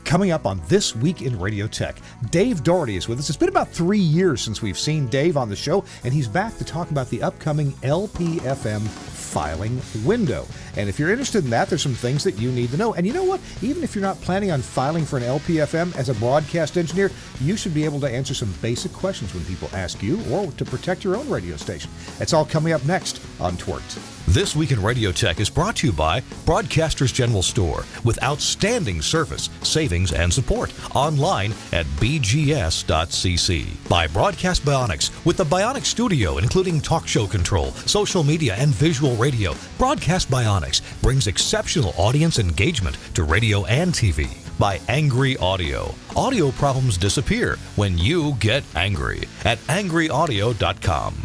Coming up on This Week in Radio Tech, Dave Doherty is with us. It's been about 3 years since we've seen Dave on the show, and he's back to talk about the upcoming LPFM filing window. And if you're interested in that, there's some things that you need to know. And you know what? Even if you're not planning on filing for an LPFM as a broadcast engineer, you should be able to answer some basic questions when people ask you, or to protect your own radio station. It's all coming up next on TWiRT. This Week in Radio Tech is brought to you by Broadcasters General Store, with outstanding service, savings, and support. Online at bgs.cc. By Broadcast Bionics, with the Bionic Studio, including talk show control, social media, and visual radio. Broadcast Bionics brings exceptional audience engagement to radio and TV. By Angry Audio. Audio problems disappear when you get angry at angryaudio.com.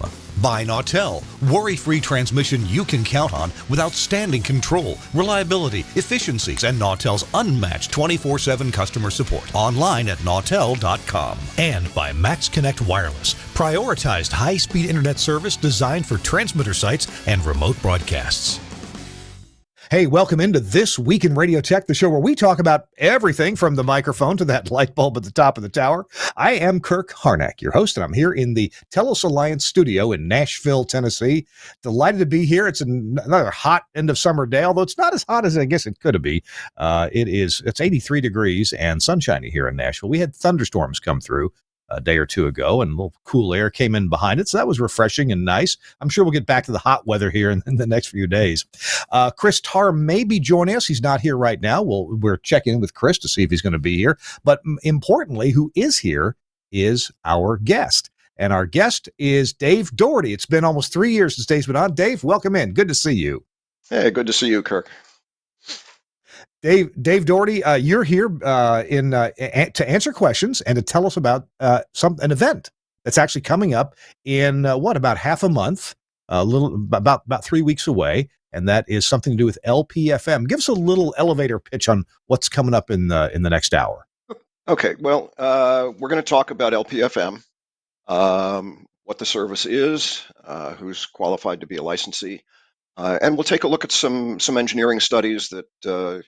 By Nautel, worry-free transmission you can count on with outstanding control, reliability, efficiencies, and Nautel's unmatched 24/7 customer support. Online at nautel.com. And by Max Connect Wireless, prioritized high-speed internet service designed for transmitter sites and remote broadcasts. Hey, welcome into This Week in Radio Tech, the show where we talk about everything from the microphone to that light bulb at the top of the tower. I am Kirk Harnack, your host, and I'm here in the Telos Alliance studio in Nashville, Tennessee. Delighted to be here. It's another hot end of summer day, although it's not as hot as I guess it could be. It's 83 degrees and sunshiny here in Nashville. We had thunderstorms come through a day or two ago, and a little cool air came in behind it, so that was refreshing and nice. I'm sure we'll get back to the hot weather here in the next few days. Chris Tarr may be joining us. He's not here right now. We're checking in with Chris to see if he's going to be here. But importantly, who is here is our guest. And our guest is Dave Doherty. It's been almost 3 years since Dave's been on. Dave, welcome in. Good to see you. Hey, good to see you, Kirk. Dave Doherty, you're here to answer questions and to tell us about an event that's actually coming up in about half a month, about 3 weeks away, and that is something to do with LPFM. Give us a little elevator pitch on what's coming up in the next hour. Okay, well, we're going to talk about LPFM, what the service is, who's qualified to be a licensee, and we'll take a look at some engineering studies that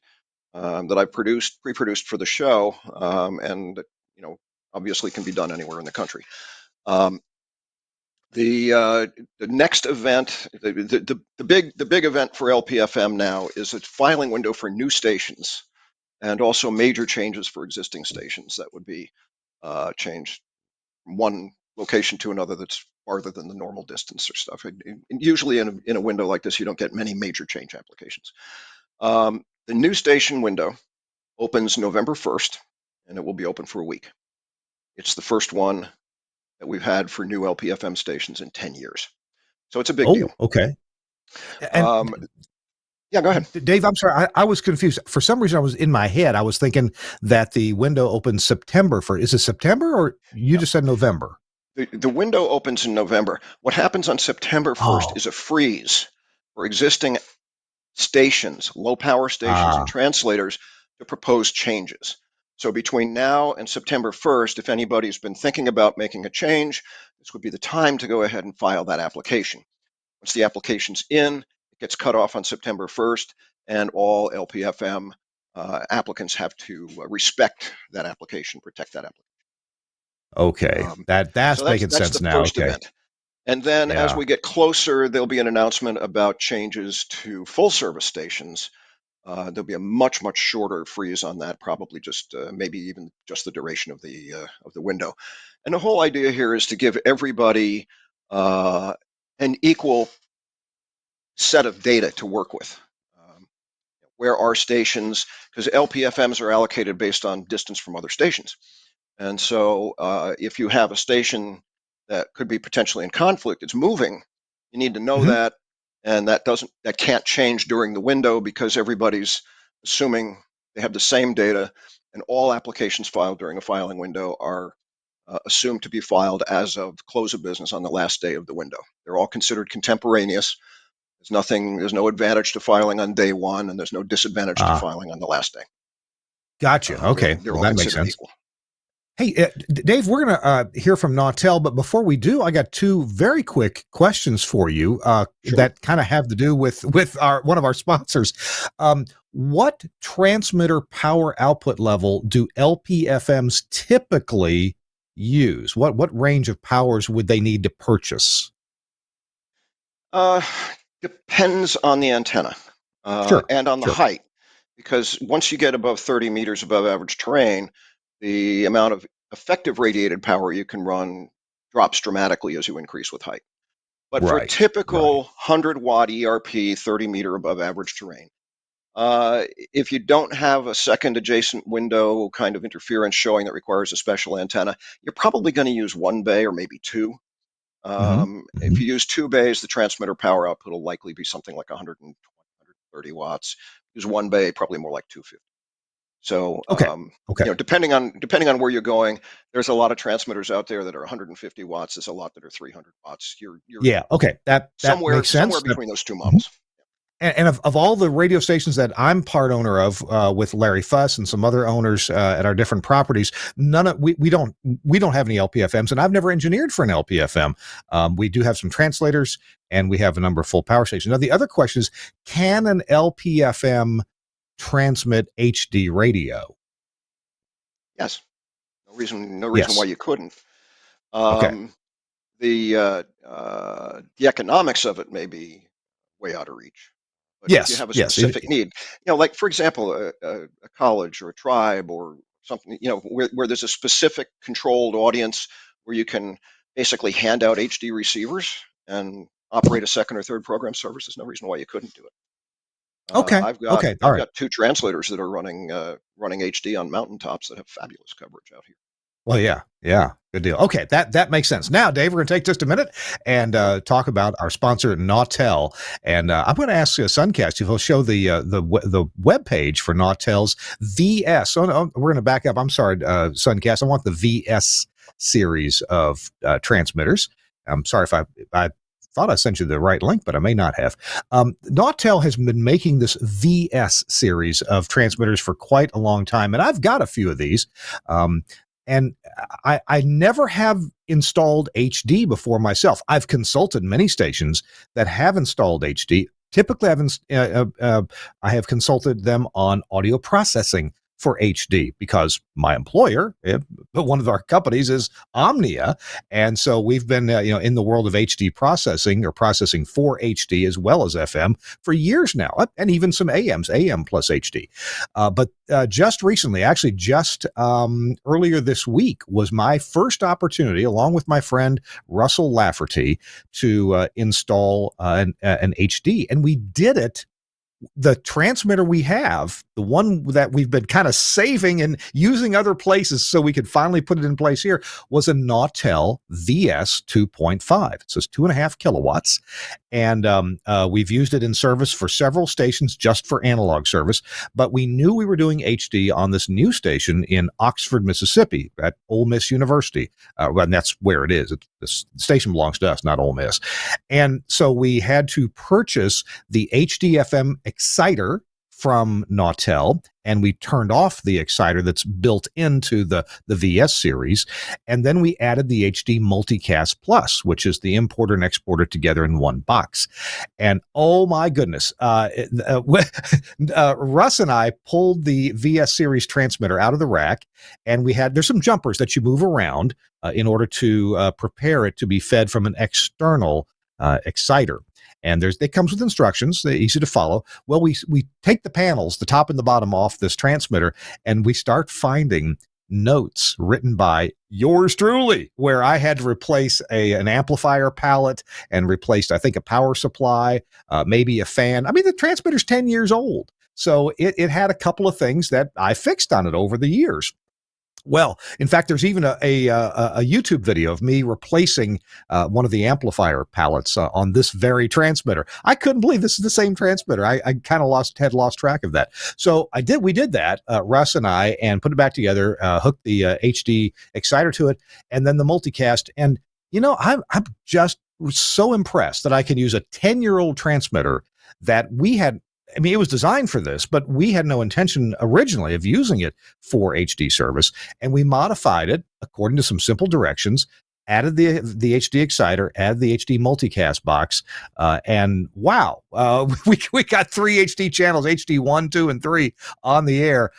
I've pre-produced for the show, and obviously can be done anywhere in the country. The next event, the big event for LPFM now is a filing window for new stations, and also major changes for existing stations that would be changed from one location to another that's farther than the normal distance or stuff. Usually in a window like this, you don't get many major change applications. The new station window opens November 1st, and it will be open for a week. It's the first one that we've had for new LPFM stations in 10 years. So it's a big deal. Okay. And yeah, go ahead. Dave, I'm sorry. I was confused. For some reason, I was in my head. I was thinking that the window opens September. Is it September, or you just said November? The window opens in November. What happens on September 1st is a freeze for existing stations, low power stations and translators to propose changes. So between now and September 1st, if anybody's been thinking about making a change, this would be the time to go ahead and file that application. Once the application's in, it gets cut off on September 1st, and all LPFM applicants have to respect that application, protect that application. Okay, that's making sense now. First event. And then as we get closer, there'll be an announcement about changes to full service stations. There'll be a much shorter freeze on that, probably just maybe even just the duration of the window. And the whole idea here is to give everybody an equal set of data to work with. Where are stations? Because LPFMs are allocated based on distance from other stations. And so if you have a station that could be potentially in conflict, it's moving, you need to know that, and that can't change during the window, because everybody's assuming they have the same data, and all applications filed during a filing window are assumed to be filed as of close of business on the last day of the window. They're all considered contemporaneous. There's no advantage to filing on day one, and there's no disadvantage to filing on the last day. Gotcha. Okay. They're all that makes sense. equal. Hey, Dave, we're going to hear from Nautel, but before we do, I got two very quick questions for you Sure. that kind of have to do with our one of our sponsors. What transmitter power output level do LPFMs typically use? What range of powers would they need to purchase? Uh, Depends on the antenna Sure, and on the sure, height, because once you get above 30 meters above average terrain, the amount of effective radiated power you can run drops dramatically as you increase with height. But for a right, right. typical 100-watt ERP, 30-meter above average terrain, if you don't have a second adjacent window kind of interference showing that requires a special antenna, you're probably going to use one bay or maybe two. Hmm. If Hmm. you use two bays, the transmitter power output will likely be something like 120, 130 watts. Use one bay, probably more like 250. So, Okay, okay. depending on where you're going, there's a lot of transmitters out there that are 150 watts. There's a lot that are 300 watts. You're Yeah, okay. That somewhere makes somewhere sense. between those two Mhm. models. And of all the radio stations that I'm part owner of, with Larry Fuss and some other owners at our different properties, none of we don't have any LPFMs, and I've never engineered for an LPFM. We do have some translators, and we have a number of full power stations. Now, the other question is, can an LPFM transmit HD radio? Yes, no reason why Yes. you couldn't. Okay. Um, the economics of it may be way out of reach, but if you Yes. have a Yes. specific need, like for example, a college or a tribe or something, where there's a specific controlled audience where you can basically hand out HD receivers and operate a second or third program service, there's no reason why you couldn't do it. Okay. I've got Okay. All I've right. got two translators that are running HD on mountaintops that have fabulous coverage out here. Well, yeah, yeah, good deal. Okay, that makes sense. Now, Dave, we're going to take just a minute and Sure. talk about our sponsor, Nautel. And I'm going to ask Suncast if he'll show the web page for Nautel's VS. Oh, no, we're going to back up. I'm sorry, Suncast. I want the VS series of transmitters. I'm sorry if I thought I sent you the right link, but I may not have. Nautel has been making this VS series of transmitters for quite a long time, and I've got a few of these. Um, and I never have installed HD before myself. I've consulted many stations that have installed HD. Typically, I have consulted them on audio processing for HD because my employer, one of our companies, is Omnia, and so we've been in the world of HD processing or processing for HD as well as FM for years now, and even some AMs, AM plus HD. But just recently, actually, just earlier this week, was my first opportunity, along with my friend Russell Lafferty, to install an HD, and we did it. The transmitter we have, the one that we've been kind of saving and using other places so we could finally put it in place here, was a Nautel VS 2.5. It says 2.5 kilowatts. And we've used it in service for several stations just for analog service. But we knew we were doing HD on this new station in Oxford, Mississippi at Ole Miss University. Well, and that's where it is. The station belongs to us, not Ole Miss. And so we had to purchase the HDFM exciter from Nautel, and we turned off the exciter that's built into the VS series. And then we added the HD Multicast Plus, which is the importer and exporter together in one box. And oh my goodness, Russ and I pulled the VS series transmitter out of the rack, and there's some jumpers that you move around in order to prepare it to be fed from an external exciter. And it comes with instructions, they're easy to follow. Well, we take the panels, the top and the bottom, off this transmitter, and we start finding notes written by yours truly, where I had to replace an amplifier pallet and replaced, I think, a power supply, maybe a fan. I mean, the transmitter's 10 years old. So it had a couple of things that I fixed on it over the years. Well, in fact, there's even a YouTube video of me replacing one of the amplifier pallets on this very transmitter. I couldn't believe this is the same transmitter. I kind of had lost track of that. So we did that, Russ and I, and put it back together, hooked the HD exciter to it, and then the multicast. And I'm just so impressed that I can use a 10-year-old transmitter that we had I mean, it was designed for this, but we had no intention originally of using it for HD service, and we modified it according to some simple directions. Added the HD exciter, added the HD multicast box, and wow, we got 3 HD channels, HD 1, 2, and 3, on the air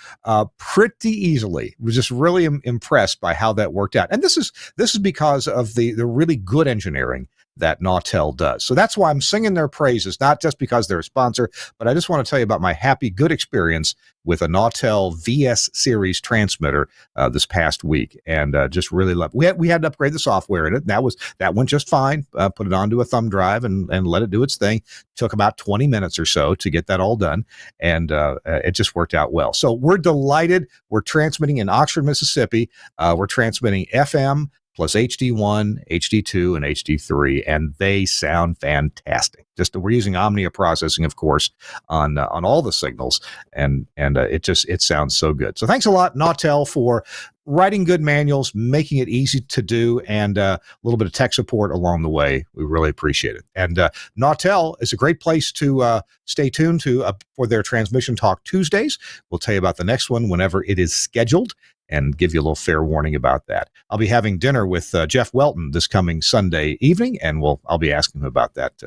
pretty easily. Was just really impressed by how that worked out, and this is because of the really good engineering that Nautel does. So that's why I'm singing their praises, not just because they're a sponsor, but I just want to tell you about my happy, good experience with a Nautel VS series transmitter this past week, and just really love it. We had to upgrade the software in it. That went just fine. Put it onto a thumb drive and let it do its thing. Took about 20 minutes or so to get that all done, and it just worked out well. So we're delighted. We're transmitting in Oxford, Mississippi. We're transmitting FM plus HD1, HD2, and HD3, and they sound fantastic. We're using Omnia processing, of course, on all the signals, and it sounds so good. So thanks a lot, Nautel, for writing good manuals, making it easy to do, and a little bit of tech support along the way. We really appreciate it. And Nautel is a great place to stay tuned to for their Transmission Talk Tuesdays. We'll tell you about the next one whenever it is scheduled, and give you a little fair warning about that. I'll be having dinner with Jeff Welton this coming Sunday evening, and I'll be asking him about that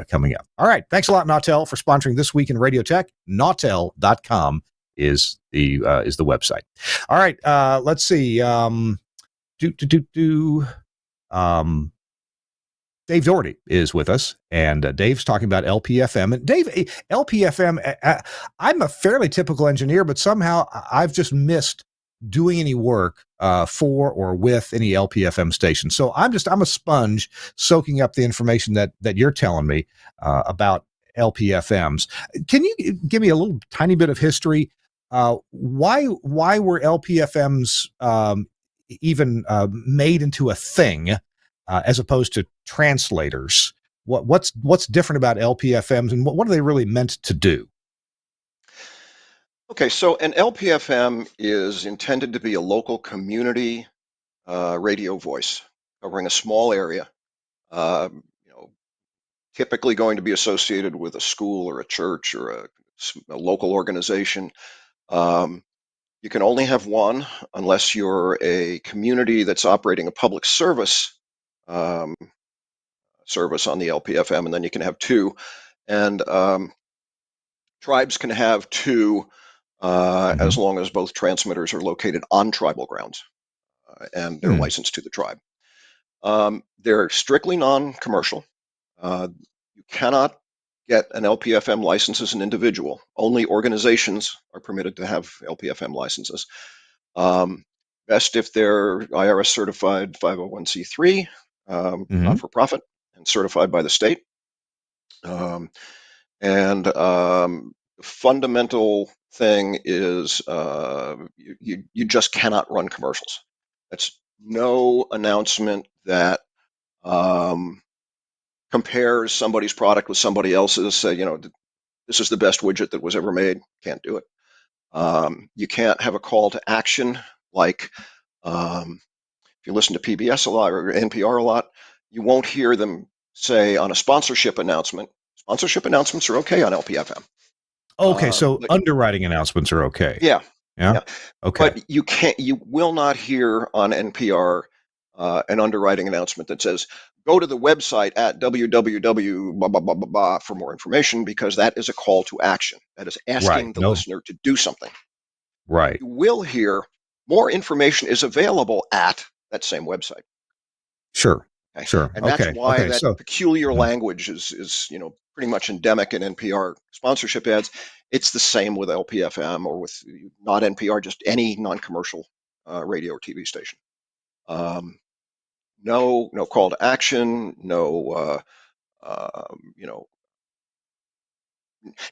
coming up. All right. Thanks a lot, Nautel, for sponsoring This Week in Radio Tech. Nautel.com is the website. All right. Let's see. Dave Doherty is with us, and Dave's talking about LPFM. And Dave, LPFM, I'm a fairly typical engineer, but somehow I've just missed doing any work for or with any LPFM station. So I'm a sponge soaking up the information that you're telling me about LPFMs. Can you give me a little tiny bit of history? Why were LPFMs even made into a thing as opposed to translators? What's different about LPFMs, and what are they really meant to do? Okay, so an LPFM is intended to be a local community radio voice covering a small area, typically going to be associated with a school or a church or a local organization. You can only have one unless you're a community that's operating a public service service on the LPFM, and then you can have 2. And tribes can have 2 as long as both transmitters are located on tribal grounds and they're licensed to the tribe. They're strictly non-commercial. You cannot get an LPFM license as an individual. Only organizations are permitted to have LPFM licenses. Best if they're IRS certified 501c3, not for profit, and certified by the state. The fundamental thing is you just cannot run commercials. That's no announcement that compares somebody's product with somebody else's. Say, this is the best widget that was ever made. Can't do it. You can't have a call to action like if you listen to PBS a lot or NPR a lot, you won't hear them say on a sponsorship announcement. Sponsorship announcements are okay on LPFM. Okay, so underwriting announcements are okay. Yeah. Okay. But you will not hear on NPR an underwriting announcement that says, go to the website at www blah, blah, blah, blah, blah for more information, because that is a call to action. That is asking the listener to do something. Right. You will hear more information is available at that same website. Sure. Okay? Sure. And that's why that peculiar language is pretty much endemic in NPR sponsorship ads. It's the same with LPFM or with not NPR, just any non-commercial radio or TV station. No call to action.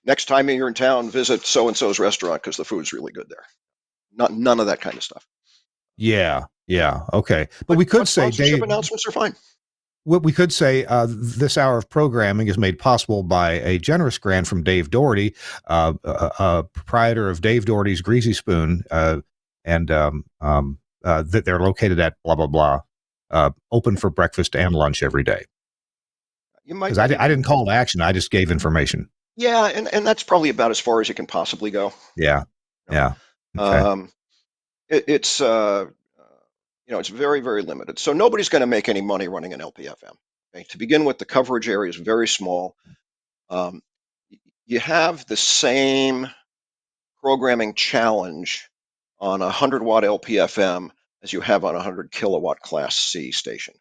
Next time you're in town, visit so and so's restaurant because the food's really good there. None of that kind of stuff. Yeah. Okay, but we could say, Dave, announcements are fine. What we could say, this hour of programming is made possible by a generous grant from Dave Doherty, proprietor of Dave Doherty's Greasy Spoon, and that they're located at blah, blah, blah, open for breakfast and lunch every day. Because I didn't call to action. I just gave information. Yeah, and that's probably about as far as you can possibly go. Yeah. You Yeah. know? Okay. It's it's very, very limited. So nobody's going to make any money running an LPFM. Okay? To begin with, the coverage area is very small. Um, you have the same programming challenge on a 100-watt LPFM as you have on a 100-kilowatt Class C station.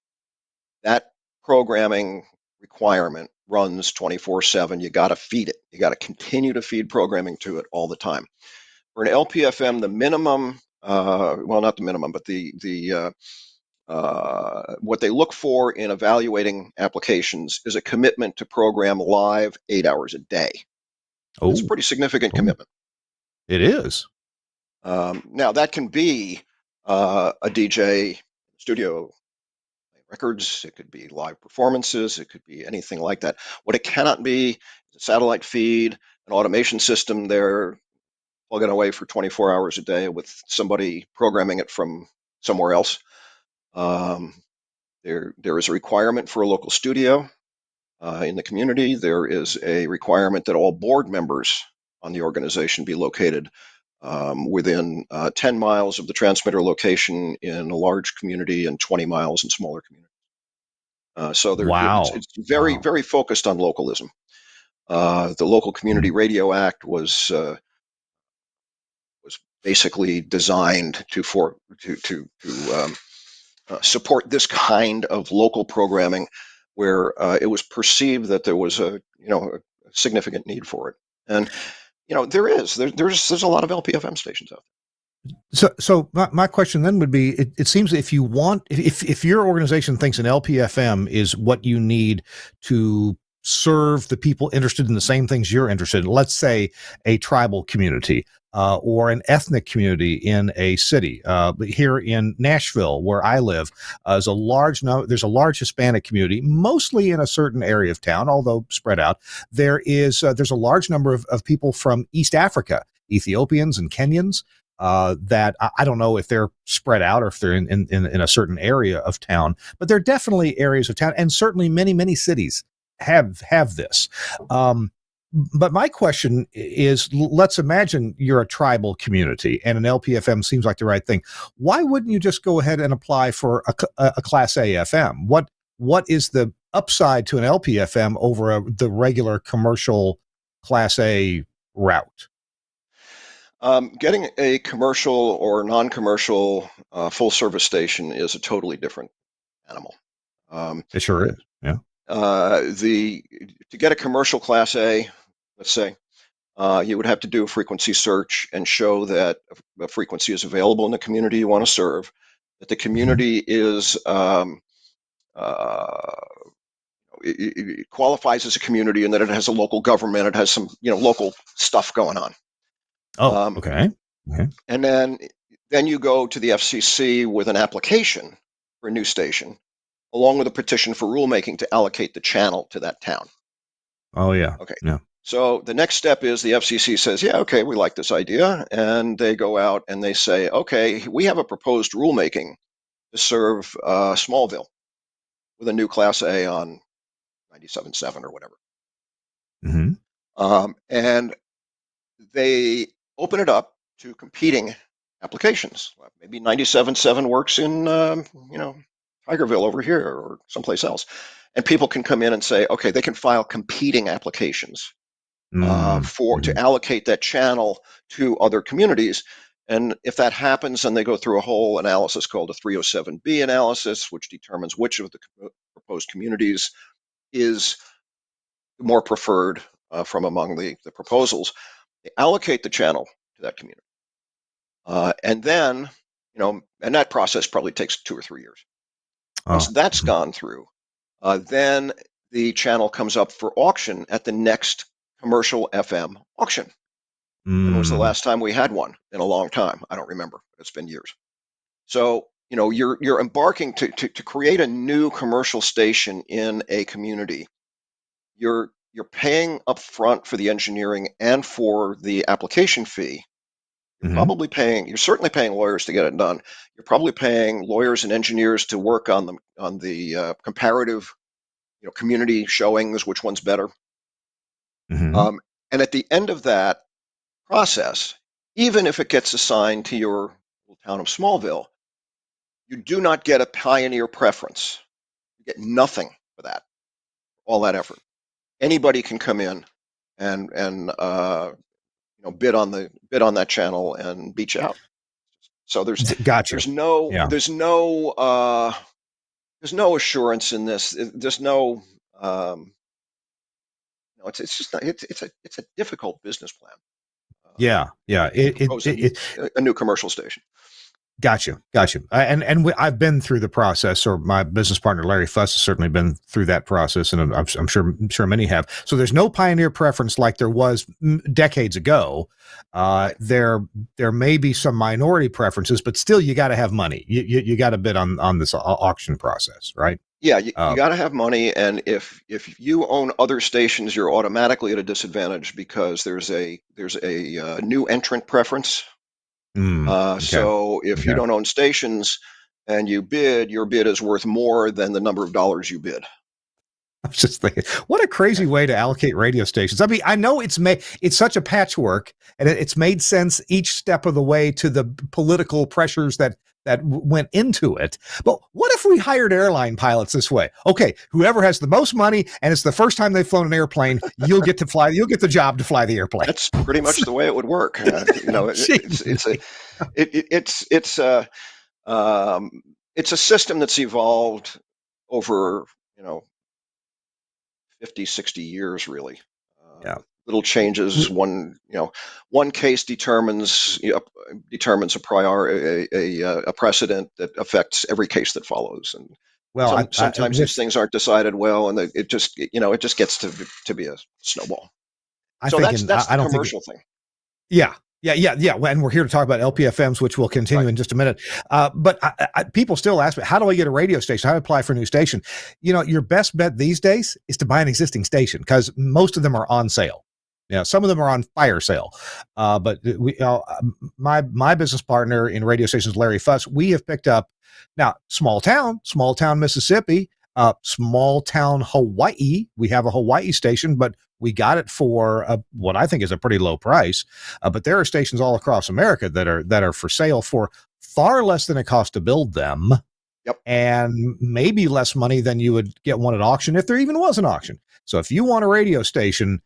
That programming requirement runs 24/7. You got to feed it. You got to continue to feed programming to it all the time. For an LPFM, the minimum, well, not the minimum, but what they look for in evaluating applications is a commitment to program live 8 hours a day. That's a Oh, pretty significant oh, commitment. it is. Now, that can be a DJ studio records, it could be live performances, it could be anything like that. What it cannot be is a satellite feed, an automation system there plugging away for 24 hours a day with somebody programming it from somewhere else. Um, there is a requirement for a local studio in the community. There is a requirement that all board members on the organization be located within 10 miles of the transmitter location in a large community and 20 miles in smaller communities. So Wow. it's very, Wow. very focused on localism. The Local Community Mm. Radio Act was basically designed to support this kind of local programming, where it was perceived that there was a significant need for it, and there's a lot of LPFM stations out So my question then would be: it seems if you want, if your organization thinks an LPFM is what you need to serve the people interested in the same things you're interested in, let's say a tribal community or an ethnic community in a city. Here in Nashville, where I live, there's a large Hispanic community, mostly in a certain area of town, although spread out. There's a large number of people from East Africa, Ethiopians and Kenyans, that I don't know if they're spread out or if they're in a certain area of town, but they're definitely areas of town, and certainly many cities have this. But my question is, let's imagine you're a tribal community and an LPFM seems like the right thing. Why wouldn't you just go ahead and apply for a Class A FM? What is the upside to an LPFM over the regular commercial Class A route? Getting a commercial or non-commercial full service station is a totally different animal. Um, It sure is. Yeah. the To get a commercial Class A, let's say, you would have to do a frequency search and show that a frequency is available in the community you want to serve, that the Mhm. community is uh, it qualifies as a community, and that it has a local government, it has some local stuff going on. Oh, Um, okay. Okay. and then you go to the FCC with an application for a new station, along with a petition for rulemaking to allocate the channel to that town. Oh, yeah. Okay. Yeah. So the next step is the FCC says, yeah, okay, we like this idea. And they go out and they say, okay, we have a proposed rulemaking to serve Smallville with a new Class A on 97.7 or whatever. Mhm. And they open it up to competing applications. Well, maybe 97.7 works in, Tigerville over here or someplace else. And people can come in and say, okay, they can file competing applications Mm. for to Mhm. allocate that channel to other communities. And if that happens, then they go through a whole analysis called a 307B analysis, which determines which of the proposed communities is more preferred from among the proposals. They allocate the channel to that community. And then, and that process probably takes 2 or 3 years. Once Oh. that's Mhm. gone through, then the channel comes up for auction at the next commercial FM auction. When was the Mm. last time we had one? In a long time. I don't remember, but it's been years. So, you're embarking to create a new commercial station in a community. You're paying upfront for the engineering and for the application fee. Mhm. You're certainly paying lawyers to get it done. You're probably paying lawyers and engineers to work on the comparative, community showings, which one's better. Mhm. And at the end of that process, even if it gets assigned to your little town of Smallville, you do not get a pioneer preference. You get nothing for that, all that effort. Anybody can come in and bid on that channel and beat you out. So Got you. there's no Yeah. there's no uh, there's no assurance in this. There's no it's just not, it's a difficult business plan. Yeah. Yeah. Propose a new commercial station. Gotcha. I've been through the process, or my business partner Larry Fuss has certainly been through that process, and I'm sure many have. So there's no pioneer preference like there was decades ago. Right. There may be some minority preferences, but still, you got to have money. You got to bid on this auction process, right? Yeah, you got to have money, and if you own other stations, you're automatically at a disadvantage because there's a new entrant preference. Okay. So if you don't own stations and you bid, your bid is worth more than the number of dollars you bid. I was just thinking, what a crazy way to allocate radio stations. I mean, I know it's such a patchwork, and it's made sense each step of the way to the political pressures that went into it. But what if we hired airline pilots this way? Okay, whoever has the most money and it's the first time they've flown an airplane, you'll get the job to fly the airplane. That's pretty much the way it would work. It's a system that's evolved over 50, 60 years, really. Yeah. Little changes. One case determines a precedent that affects every case that follows. And well, sometimes these things aren't decided well, and it just gets to be a snowball. That's the commercial thing. Yeah. And we're here to talk about LPFMs, which will continue in just a minute. But people still ask me, how do I get a radio station? How do I apply for a new station? Your best bet these days is to buy an existing station, because most of them are on sale. Some of them are on fire sale. But my business partner in radio stations, Larry Fuss, we have picked up now small town Mississippi, small town Hawaii. We have a Hawaii station, but we got it for what I think is a pretty low price. But there are stations all across America that are for sale for far less than it costs to build them. Yep. And maybe less money than you would get one at auction, if there even was an auction. So if you want a radio station,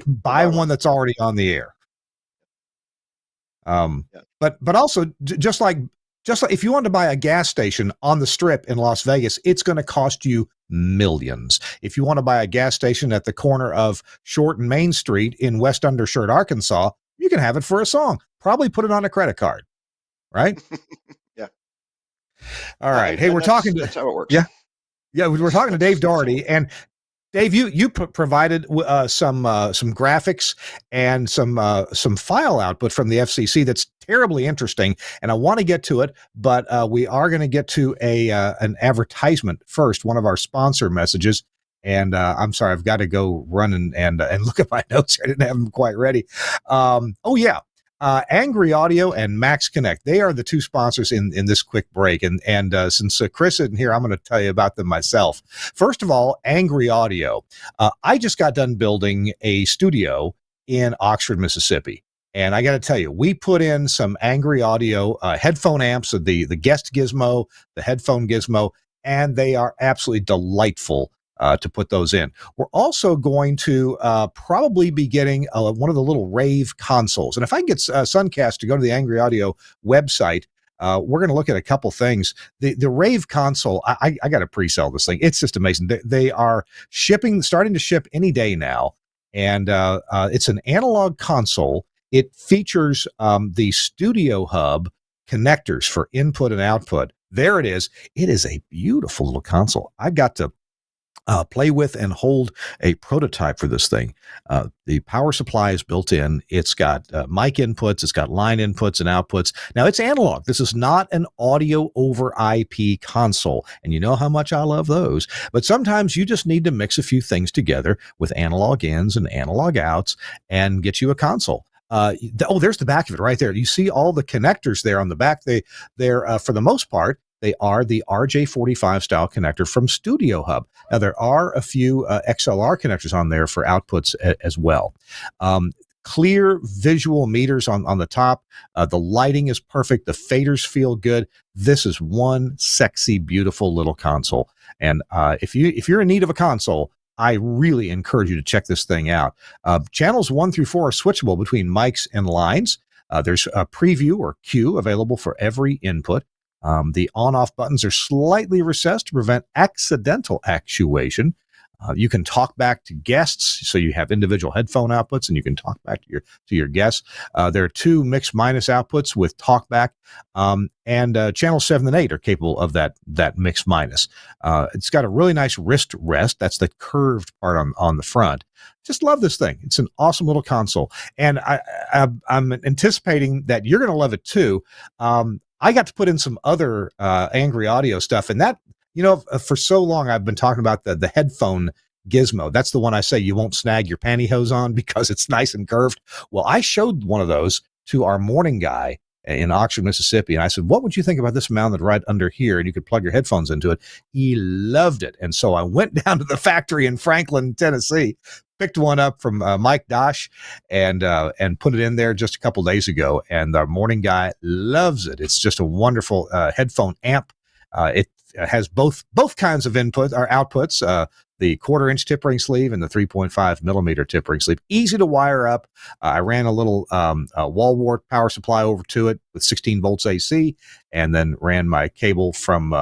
buy one that's already on the air. But also just like if you want to buy a gas station on the Strip in Las Vegas, it's going to cost you millions. If you want to buy a gas station at the corner of Short and Main Street in West Undershirt, Arkansas, you can have it for a song. Probably put it on a credit card, right? Yeah. All right. Hey, that's how it works. Yeah, we're talking to Dave Doherty, and Dave, you provided some graphics and some file output from the FCC that's terribly interesting, and I want to get to it, but we are going to get to an advertisement first, one of our sponsor messages. And I'm sorry, I've got to go run and look at my notes. I didn't have them quite ready. Angry Audio and Max Connect. They are the two sponsors in this quick break. And since Chris isn't here, I'm going to tell you about them myself. First of all, Angry Audio. I just got done building a studio in Oxford, Mississippi. And I got to tell you, we put in some Angry Audio headphone amps, the guest gizmo, the headphone gizmo, and they are absolutely delightful to put those in. We're also going to probably be getting one of the little Rave consoles. And if I can get Suncast to go to the Angry Audio website, we're going to look at a couple things. The Rave console, I got to pre-sell this thing. It's just amazing. They are starting to ship any day now. And it's an analog console. It features the Studio Hub connectors for input and output. There it is. It is a beautiful little console. I got to play with and hold a prototype for this thing. The power supply is built in. It's got mic inputs. It's got line inputs and outputs. Now, it's analog. This is not an audio over IP console. And you know how much I love those. But sometimes you just need to mix a few things together with analog ins and analog outs and get you a console. There's the back of it right there. You see all the connectors there on the back. They're for the most part, They are the RJ45 style connector from Studio Hub. Now, there are a few XLR connectors on there for outputs as well. Clear visual meters on the top. The lighting is perfect. The faders feel good. This is one sexy, beautiful little console. And if you're in need of a console, I really encourage you to check this thing out. Channels 1 through 4 are switchable between mics and lines. There's a preview or cue available for every input. The on-off buttons are slightly recessed to prevent accidental actuation. You can talk back to guests, so you have individual headphone outputs, and you can talk back to your guests. There are 2 mix minus outputs with talkback, and channel 7 and 8 are capable of that mix minus. It's got a really nice wrist rest. That's the curved part on the front. Just love this thing. It's an awesome little console, and I'm anticipating that you're going to love it too. I got to put in some other Angry Audio stuff, and that. For so long, I've been talking about the headphone gizmo. That's the one I say you won't snag your pantyhose on because it's nice and curved. Well, I showed one of those to our morning guy in Oxford, Mississippi. And I said, what would you think about this mounted right under here? And you could plug your headphones into it. He loved it. And so I went down to the factory in Franklin, Tennessee, picked one up from Mike Dosh and put it in there just a couple days ago. And our morning guy loves it. It's just a wonderful headphone amp. It has both kinds of input or outputs, the 1/4-inch tip ring sleeve and the 3.5 millimeter tip ring sleeve. Easy to wire up. I ran a little wall wart power supply over to it with 16 volts AC, and then ran my cable from.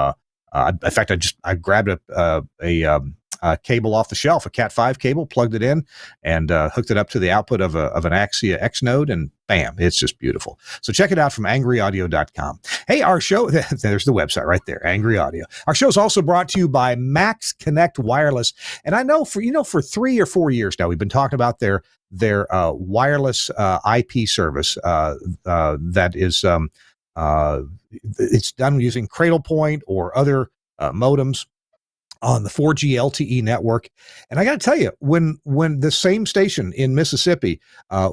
In fact, I grabbed a cable off the shelf, a Cat 5 cable, plugged it in, and hooked it up to the output of an Axia X node, and bam, it's just beautiful. So check it out from angryaudio.com. Hey, our show, there's the website right there, Angry Audio. Our show is also brought to you by Max Connect Wireless. And I know for 3 or 4 years now, we've been talking about their wireless IP service that is it's done using Cradlepoint or other modems on the 4G LTE network. And I got to tell you, when the same station in Mississippi,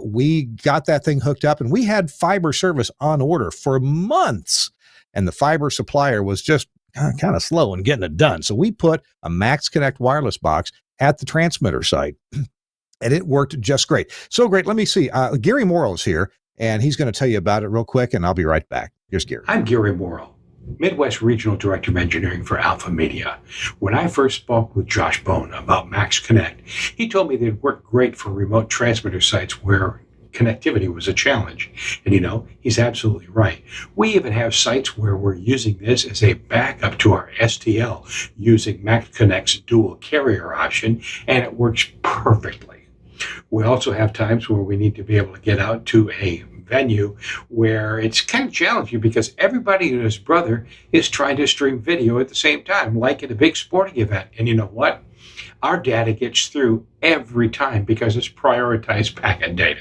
we got that thing hooked up, and we had fiber service on order for months, and the fiber supplier was just kind of slow in getting it done. So we put a Max Connect wireless box at the transmitter site, and it worked just great. So great. Let me see. Gary Morrill is here, and he's going to tell you about it real quick, and I'll be right back. Here's Gary. I'm Gary Morrill, Midwest Regional Director of Engineering for Alpha Media. When I first spoke with Josh Bone about Max Connect, he told me they'd work great for remote transmitter sites where connectivity was a challenge. And he's absolutely right. We even have sites where we're using this as a backup to our STL using Max Connect's dual carrier option, and it works perfectly. We also have times where we need to be able to get out to a venue where it's kind of challenging because everybody and his brother is trying to stream video at the same time, like at a big sporting event. And you know what? Our data gets through every time because it's prioritized packet data.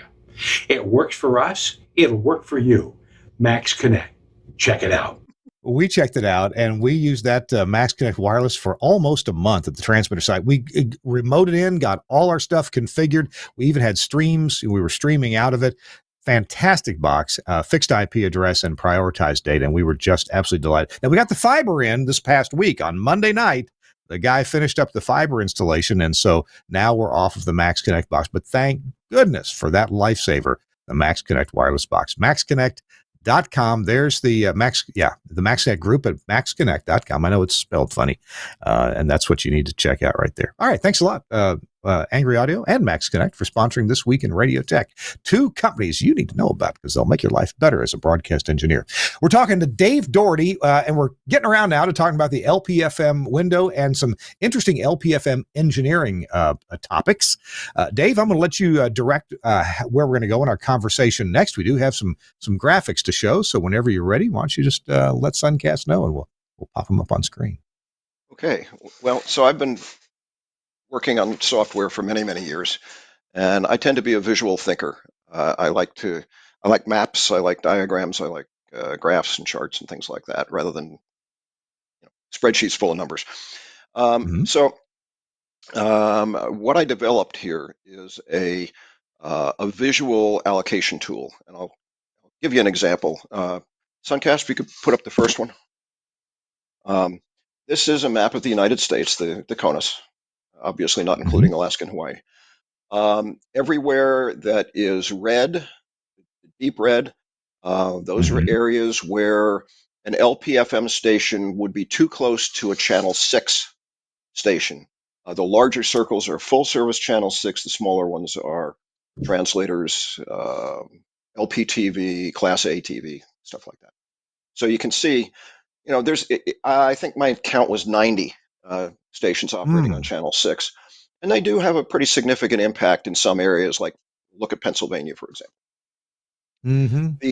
It works for us. It'll work for you. Max Connect. Check it out. We checked it out, and we used that Max Connect wireless for almost a month at the transmitter site. We remoted in, got all our stuff configured. We even had streams. We were streaming out of it. Fantastic box, fixed IP address, and prioritized data, and we were just absolutely delighted. Now, we got the fiber in this past week. On Monday night, the guy finished up the fiber installation, and so now we're off of the Max Connect box. But thank goodness for that lifesaver, the Max Connect wireless box. MaxConnect.com. There's the Max Connect group at MaxConnect.com. I know it's spelled funny, and that's what you need to check out right there. All right, thanks a lot, Angry Audio and Max Connect, for sponsoring This Week in Radio Tech. 2 companies you need to know about because they'll make your life better as a broadcast engineer. We're talking to Dave Doherty, and we're getting around now to talking about the LPFM window and some interesting LPFM engineering topics. Dave, I'm going to let you direct where we're going to go in our conversation next. We do have some graphics to show, so whenever you're ready, why don't you just let Suncast know, and we'll pop them up on screen. Okay. Well, so I've been working on software for many, many years, and I tend to be a visual thinker. I like maps, I like diagrams, I like graphs and charts and things like that, rather than spreadsheets full of numbers. So what I developed here is a visual allocation tool, and I'll give you an example. Suncast, if you could put up the first one. Um, this is a map of the United States, the CONUS, obviously not Mhm. including Alaska and Hawaii. Everywhere that is red, deep red, those are Mhm. areas where an LPFM station would be too close to a Channel 6 station. The larger circles are full service Channel 6, the smaller ones are translators, LPTV, Class A TV, stuff like that. So you can see, I think my count was 90 stations operating on Mm. Channel 6. And they do have a pretty significant impact in some areas, like look at Pennsylvania, for example. Mhm.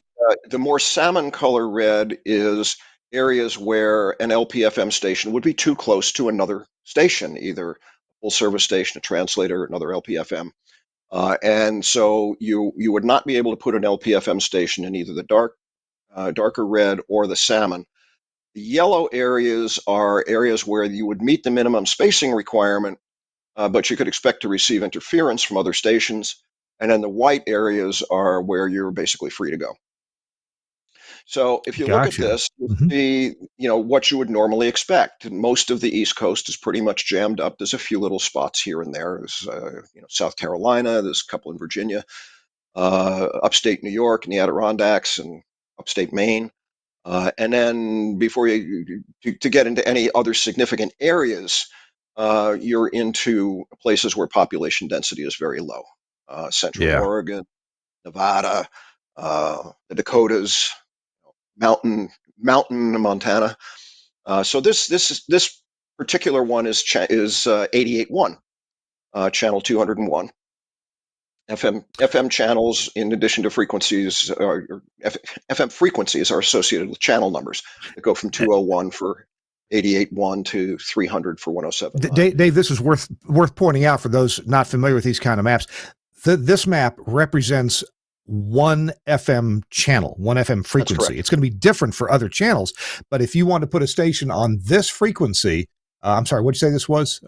The more salmon color red is areas where an LPFM station would be too close to another station, either a full service station, a translator, another LPFM. And so you would not be able to put an LPFM station in either the darker red or the salmon. The yellow areas are areas where you would meet the minimum spacing requirement, but you could expect to receive interference from other stations. And then the white areas are where you're basically free to go. So if you look at Gotcha. this, you Mhm. see, what you would normally expect. Most of the East Coast is pretty much jammed up. There's a few little spots here and there. There's, South Carolina. There's a couple in Virginia, upstate New York, and the Adirondacks, and upstate Maine. And then before to get into any other significant areas, you're into places where population density is very low. Central Yeah. Oregon, Nevada, the Dakotas, mountain Montana. So this particular one is 88.1, channel 201. FM channels, in addition to frequencies, FM frequencies are associated with channel numbers that go from 201 for 88.1 to 300 for 107.9. Dave, this is worth pointing out for those not familiar with these kind of maps. This map represents one FM channel, one FM That's frequency. correct. It's going to be different for other channels, but if you want to put a station on this frequency, I'm sorry, what'd you say this was?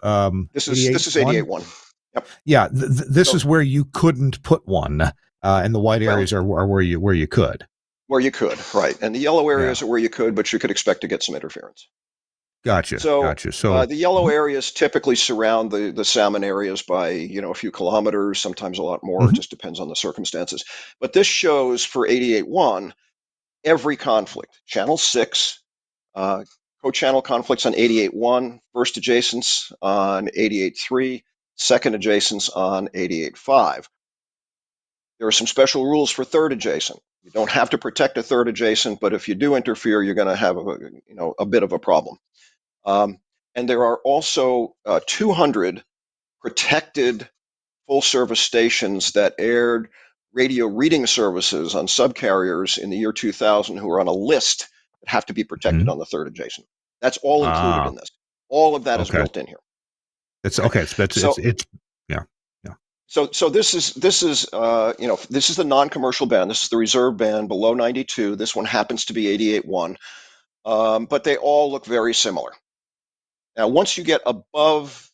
This is 88.1? 88.1. Yep. Yeah, this So is where you couldn't put one, and the white well, areas are where you could. where you could, right, and the yellow Yeah, areas are where you could, but you could expect to get some interference. gotcha, So gotcha. So, the yellow mhm, areas typically surround the salmon areas by a few kilometers, sometimes a lot more. It mhm, just depends on the circumstances. But this shows for 88.1 every conflict. Channel 6, co-channel conflicts on 88.1, first adjacents on 88.3, second adjacents on 88.5. There are some special rules for third adjacent. You don't have to protect a third adjacent, but if you do interfere, you're going to have a bit of a problem. Um, and there are also 200 protected full service stations that aired radio reading services on subcarriers in the year 2000 who are on a list that have to be protected mhm. on the third adjacent. That's all included Ah, in this. All of that is okay. built in here. It's Okay. okay. So It's yeah, yeah. so this is the non-commercial band. This is the reserve band below 92. This one happens to be 88.1. But they all look very similar. Now, once you get above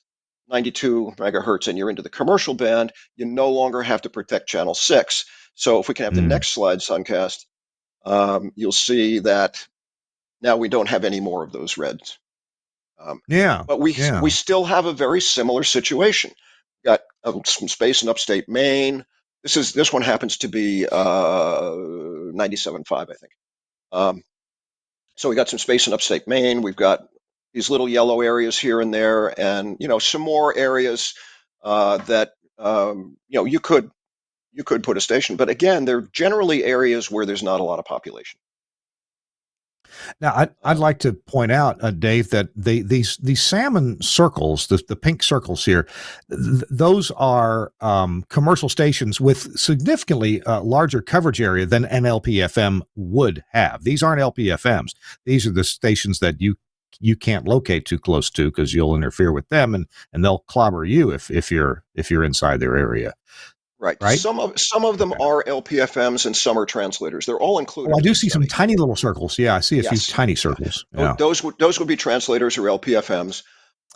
92 megahertz and you're into the commercial band, you no longer have to protect channel 6. So if we can have the Mm. next slide, Suncast, you'll see that now we don't have any more of those reds. Um, Yeah, but we yeah. still have a very similar situation. Got some space in upstate Maine. This one happens to be 97.5, I think. Um, So we got some space in upstate Maine. We've got these little yellow areas here and there, and some more areas that you could put a station. But again, they're generally areas where there's not a lot of population. Now, I'd Uh, like to point out, Dave, that these salmon circles, the pink circles here, those are commercial stations with significantly larger coverage area than an LPFM would have. These aren't LPFMs. These are the stations that you can't locate too close to because you'll interfere with them and they'll clobber you if you're inside their area, right. right? Some of them Okay. are LPFMs and some are translators. They're all Oh, included I in do this see some study. tiny little circles. Yeah, I see a few Yes. tiny Yeah. circles. Yeah. Those would be translators or LPFMs.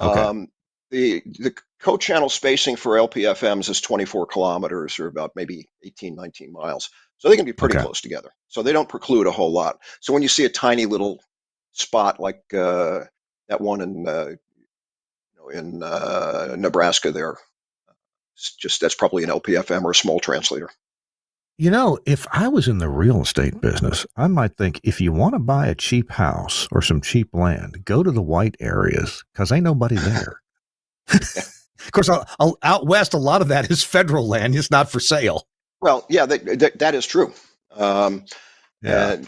Okay. Um, the co-channel spacing for LPFMs is 24 kilometers, or about maybe 18, 19 miles. So they can be pretty Okay. close together. So they don't preclude a whole lot. So when you see a tiny little spot like that one in Nebraska there. It's just that's probably an LPFM or a small translator. If I was in the real estate business, I might think if you want to buy a cheap house or some cheap land, go to the white areas because ain't nobody there. Yeah. Of course, out west, a lot of that is federal land. It's not for sale. Well, yeah, that is true. Yeah. And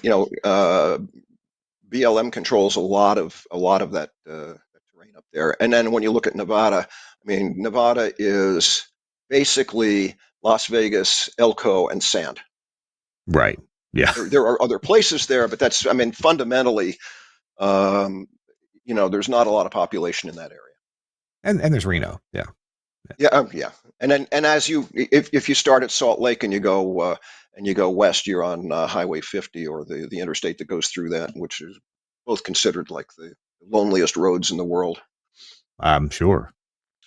BLM controls a lot of that terrain up there. And then when you look at Nevada, I mean, Nevada is basically Las Vegas, Elko, and sand. Right. Yeah. There are other places there, but that's, I mean, fundamentally, there's not a lot of population in that area. And there's Reno. Yeah. Yeah. And then, and as if you start at Salt Lake and you go west, you're on Highway 50 or the interstate that goes through that, which is both considered like the loneliest roads in the world. I'm sure.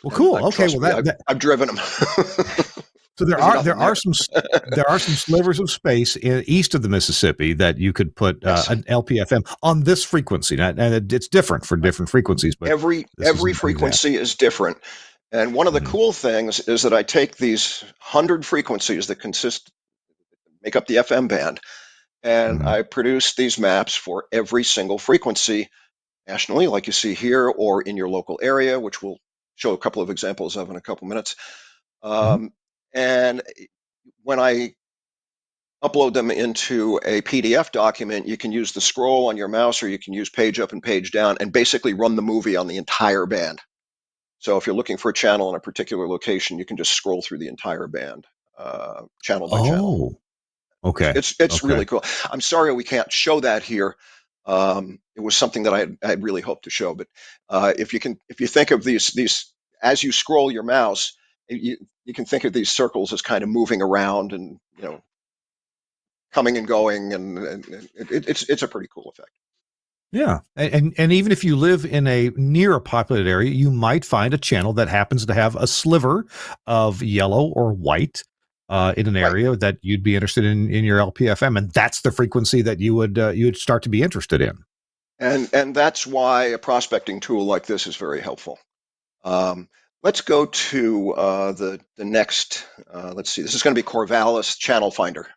Well, And cool. Okay. trust Well, me, I've driven them. so there are some slivers of space east of the Mississippi that you could put Yes. an LPFM on this frequency, and it's different for different frequencies. But every frequency is different. And one of the cool things is that I take these 100 frequencies that make up the FM band, and I produce these maps for every single frequency nationally, like you see here, or in your local area, which we'll show a couple of examples of in a couple minutes. And when I upload them into a PDF document, you can use the scroll on your mouse, or you can use page up and page down and basically run the movie on the entire band. So if you're looking for a channel in a particular location, you can just scroll through the entire band, channel by channel. Okay. It's really cool. I'm sorry we can't show that here. It was something that I had really hoped to show, but if you think of these as you scroll your mouse, you can think of these circles as kind of moving around and coming and going, and it's a pretty cool effect. Yeah, and even if you live in near a populated area, you might find a channel that happens to have a sliver of yellow or white in an area that you'd be interested in your LPFM, and that's the frequency that you would start to be interested in. And that's why a prospecting tool like this is very helpful. Let's go to the next. Let's see. This is going to be Corvallis Channel Finder.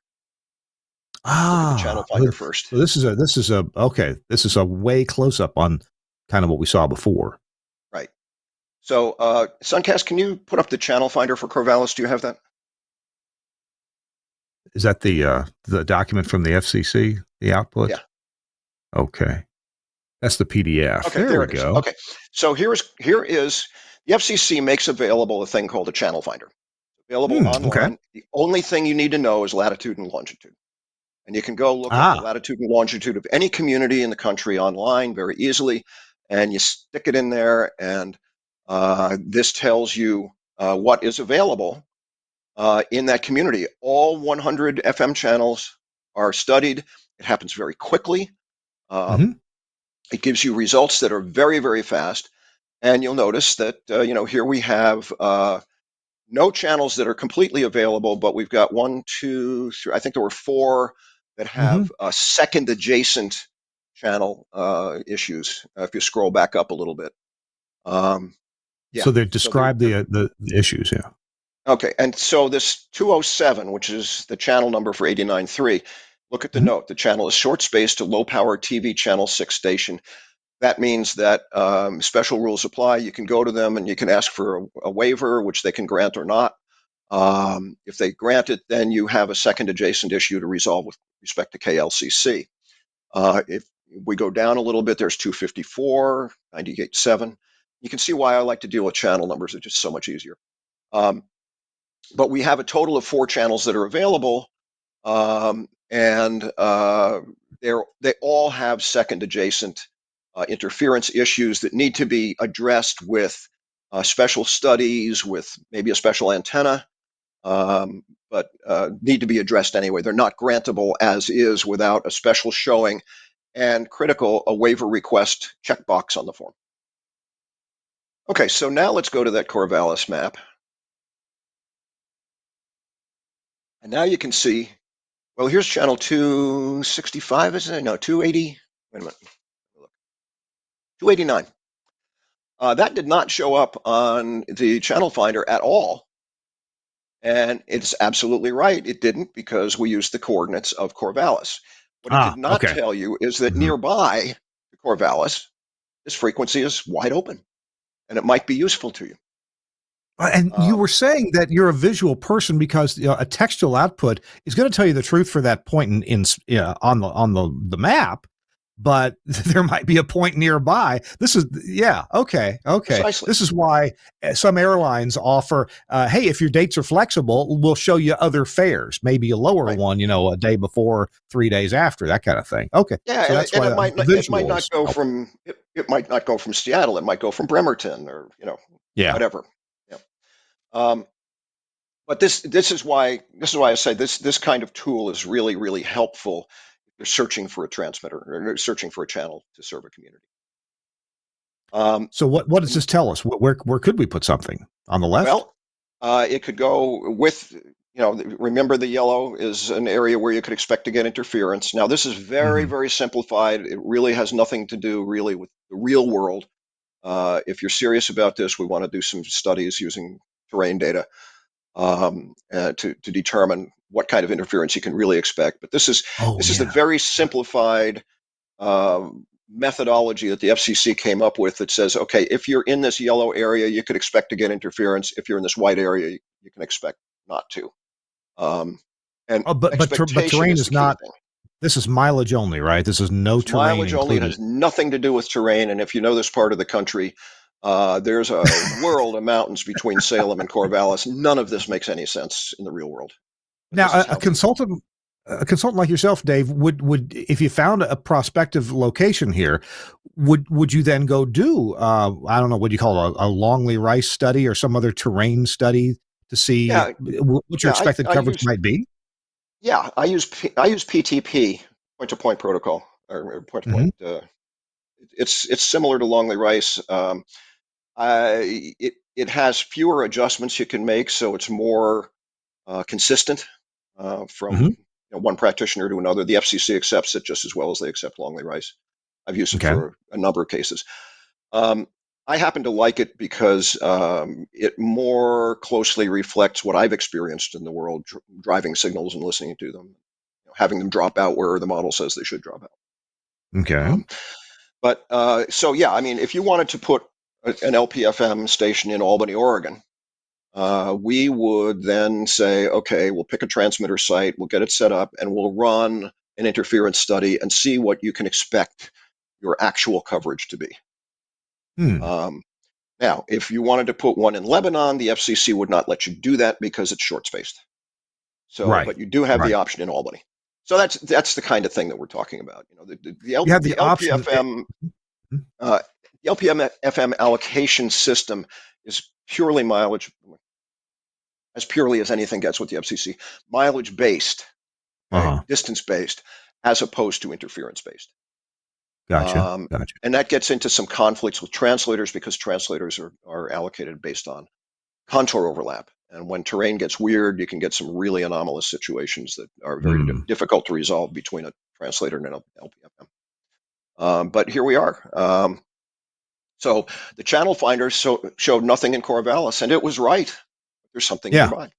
Look at the channel finder first. So this is a way close up on kind of what we saw before. Right. So Suncast, can you put up the channel finder for Corvallis? Do you have that? Is that the document from the FCC, the output? Yeah. Okay. That's the PDF. Okay, there we go. Okay. So here is the FCC makes available a thing called a channel finder. Available online. Okay. The only thing you need to know is latitude and longitude. And you can go look up the latitude and longitude of any community in the country online very easily, and you stick it in there, and this tells you what is available in that community. All 100 FM channels are studied. It happens very quickly. It gives you results that are very, very fast. And you'll notice that, here we have no channels that are completely available, but we've got 1, 2, 3, I think there were 4 that have second adjacent channel issues. If you scroll back up a little bit. So they describe the issues, yeah. Okay, and so this 207, which is the channel number for 89.3, look at the note. The channel is short-spaced to low-power TV channel 6 station. That means that special rules apply. You can go to them and you can ask for a waiver, which they can grant or not. If they grant it, then you have a second adjacent issue to resolve with respect to KLCC. If we go down a little bit, there's 254, 98.7. You can see why I like to deal with channel numbers. It's just so much easier. But we have a total of 4 channels that are available, and they all have second adjacent interference issues that need to be addressed with special studies, with maybe a special antenna, but need to be addressed anyway. They're not grantable as is without a special showing, and critical, a waiver request checkbox on the form. Okay, so now let's go to that Corvallis map. And now you can see, well, here's channel 265, isn't it? No, 280. Wait a minute. 289. That did not show up on the channel finder at all. And it's absolutely right. It didn't, because we used the coordinates of Corvallis. What it did not Okay. tell you is that Mhm. nearby Corvallis, this frequency is wide open, and it might be useful to you. And you were Um, saying that you're a visual person because a textual output is going to tell you the truth for that point on the map, but there might be a point nearby. This is okay. Precisely. This is why some airlines offer, hey, if your dates are flexible, we'll show you other fares, maybe a lower Right. one, a day before, 3 days after, that kind of thing. Okay, Yeah, so that's and why it might the not, it might not visuals go help. from it might not go from Seattle. It might go from Bremerton, or Yeah. whatever. Yeah. Um, but this is why I say this kind of tool is really, really helpful if you're searching for a transmitter or searching for a channel to serve a community. So what does And this tell us? Where could we put something on the left? well, it could go with, remember, the yellow is an area where you could expect to get interference. Now, this is very, Hmm. very simplified. It really has nothing to do really with the real world. If you're serious about this, we want to do some studies using terrain data, to determine what kind of interference you can really expect. But this is Oh this is the yeah. very simplified methodology that the FCC came up with, that says, okay, if you're in this yellow area, you could expect to get interference. If you're in this white area, you can expect not to. Um, and Oh, but expectation terrain is is the key not. thing. This is mileage only, right? This is no It's terrain mileage only. It included. has nothing to do with terrain. And if you know this part of the country, there's a world of mountains between Salem and Corvallis. None of this makes any sense in the real world. But Now, this is a how they do it. consultant like yourself, Dave, would if you found a prospective location here, would you then go do I don't know, what do you call it, a Longley Rice study or some other terrain study to see Yeah, what your yeah. I, expected I coverage use might be? I use PTP, point to point protocol, or point to point. Hmm. It's similar to Longley Rice. It has fewer adjustments you can make, so it's more consistent from Hmm. one practitioner to another. The FCC accepts it just as well as they accept Longley Rice. I've used it Okay. for a number of cases. Um, I happen to like it because it more closely reflects what I've experienced in the world, driving signals and listening to them, having them drop out where the model says they should drop out. Okay. Um, but so yeah, I mean, if you wanted to put an LPFM station in Albany, Oregon, we would then say, okay, we'll pick a transmitter site, we'll get it set up, and we'll run an interference study and see what you can expect your actual coverage to be. Hmm. Um, Now, if you wanted to put one in Lebanon, the FCC would not let you do that because it's short spaced. So, Right. but you do have the Right. option in Albany. So that's the kind of thing that we're talking about. You have the The option. LPFM uh, the LPFM allocation system is purely mileage, as purely as anything gets with the FCC, mileage based, Uh okay, huh. distance based, as opposed to interference based. Gotcha. Gotcha. And that gets into some conflicts with translators, because translators are allocated based on contour overlap. And when terrain gets weird, you can get some really anomalous situations that are very Hmm. difficult to resolve between a translator and an LPFM. But here we are. So the channel finder showed nothing in Corvallis, and it was right. There's something Yeah. nearby.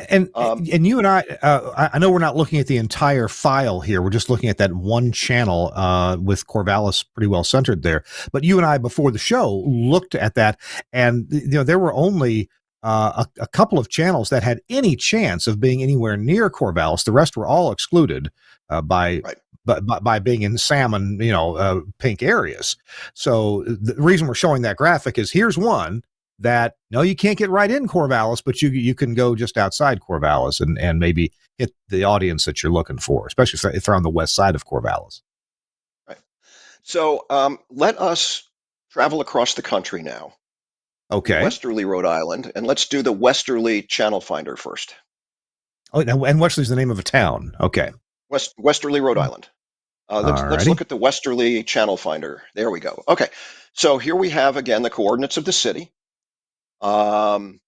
And Um, and you and I know we're not looking at the entire file here. We're just looking at that one channel with Corvallis pretty well centered there. But you and I, before the show, looked at that, and there were only a couple of channels that had any chance of being anywhere near Corvallis. The rest were all excluded by. right. By being in salmon, pink areas. So the reason we're showing that graphic is here's one that no, you can't get right in Corvallis, but you can go just outside Corvallis and maybe hit the audience that you're looking for, especially if they're on the west side of Corvallis. Right. So let us travel across the country now to Okay. Westerly, Rhode Island, and let's do the Westerly channel finder first. Oh, and Wesley's the name of a town. Okay. Westerly, Rhode Island. Let's Alrighty. look at the Westerly channel finder. There we go. Okay, so here we have again the coordinates of the city, um,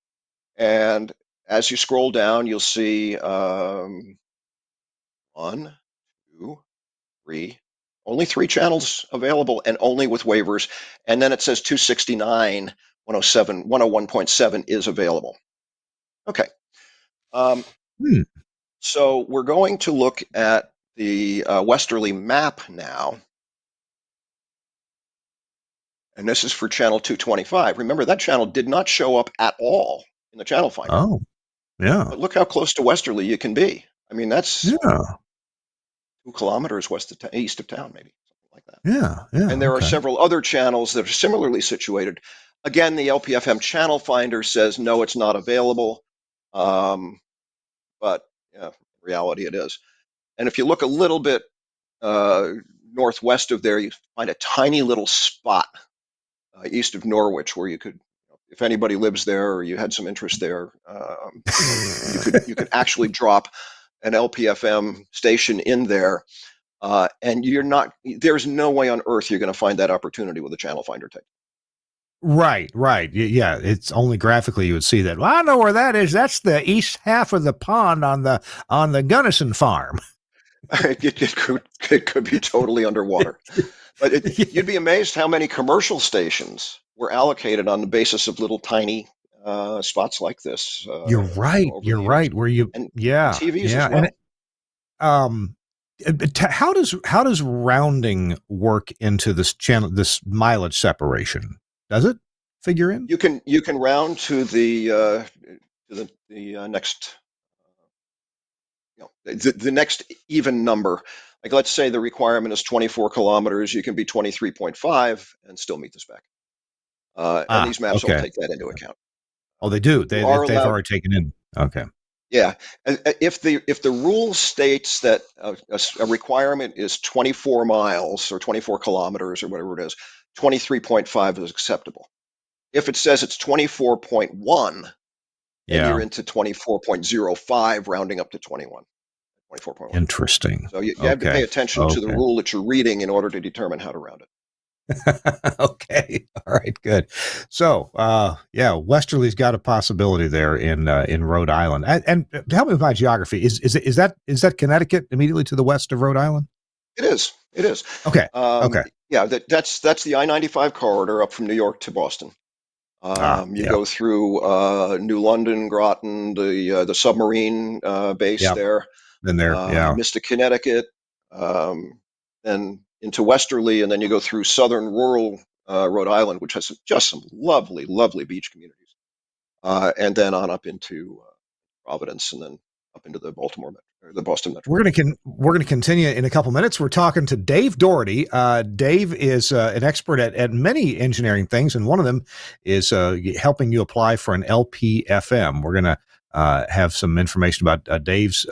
and as you scroll down, you'll see 1, 2, 3. Only 3 channels available and only with waivers. And then it says 269, 107, 101.7 is available. Okay. Hmm. So we're going to look at the Westerly map now. And this is for channel 225. Remember, that channel did not show up at all in the channel finder. Oh, yeah. But look how close to Westerly you can be. I mean, that's Yeah. 2 kilometers east of town, maybe, something like that. Yeah. Yeah. And there are Okay. several other channels that are similarly situated. Again, the LPFM channel finder says, no, it's not available. But yeah, in reality it is. And if you look a little bit northwest of there, you find a tiny little spot east of Norwich where you could, if anybody lives there or you had some interest there, you could actually drop an LPFM station in there, and there's no way on earth you're going to find that opportunity with a channel finder type. Right. Yeah, it's only graphically you would see that. Well, I know where that is. That's the east half of the pond on the Gunnison farm. It could be totally underwater. But you'd be amazed how many commercial stations were allocated on the basis of little tiny spots like this. You're right. Over You're the years. right. Where you, And yeah, TVs yeah, as well. and how does rounding work into this this mileage separation? Does it figure in? You can round to the next, the next even number. Like, let's say the requirement is 24 kilometers, you can be 23.5 and still meet the spec. And these maps all Okay. take that into account. Oh, they do. You are They've allowed. already taken in. Okay. Yeah, if the rule states that a requirement is 24 miles or 24 kilometers or whatever it is, 23.5 is acceptable. If it says it's 24.1, then Yeah. you're into 24.05, rounding up to 21, 24.1. Interesting. So you have to pay attention to the rule that you're reading in order to determine how to round it. Okay. All right. Good. So, yeah, Westerly's got a possibility there in Rhode Island. And help me with my geography. Is that Connecticut immediately to the west of Rhode Island? It is. It is. Okay. Okay. Yeah, that's the I-95 corridor up from New York to Boston. You Yeah. go through New London, Groton, the submarine base Yeah. there, Then there. Yeah. Mystic, Connecticut, then into Westerly, and then you go through southern rural Rhode Island, which has just some lovely, lovely beach communities, and then on up into Providence, and then up into the Boston metro. We're going to continue in a couple minutes. We're talking to Dave Doherty. Dave is an expert at many engineering things, and one of them is helping you apply for an LPFM. We're going to have some information about Dave's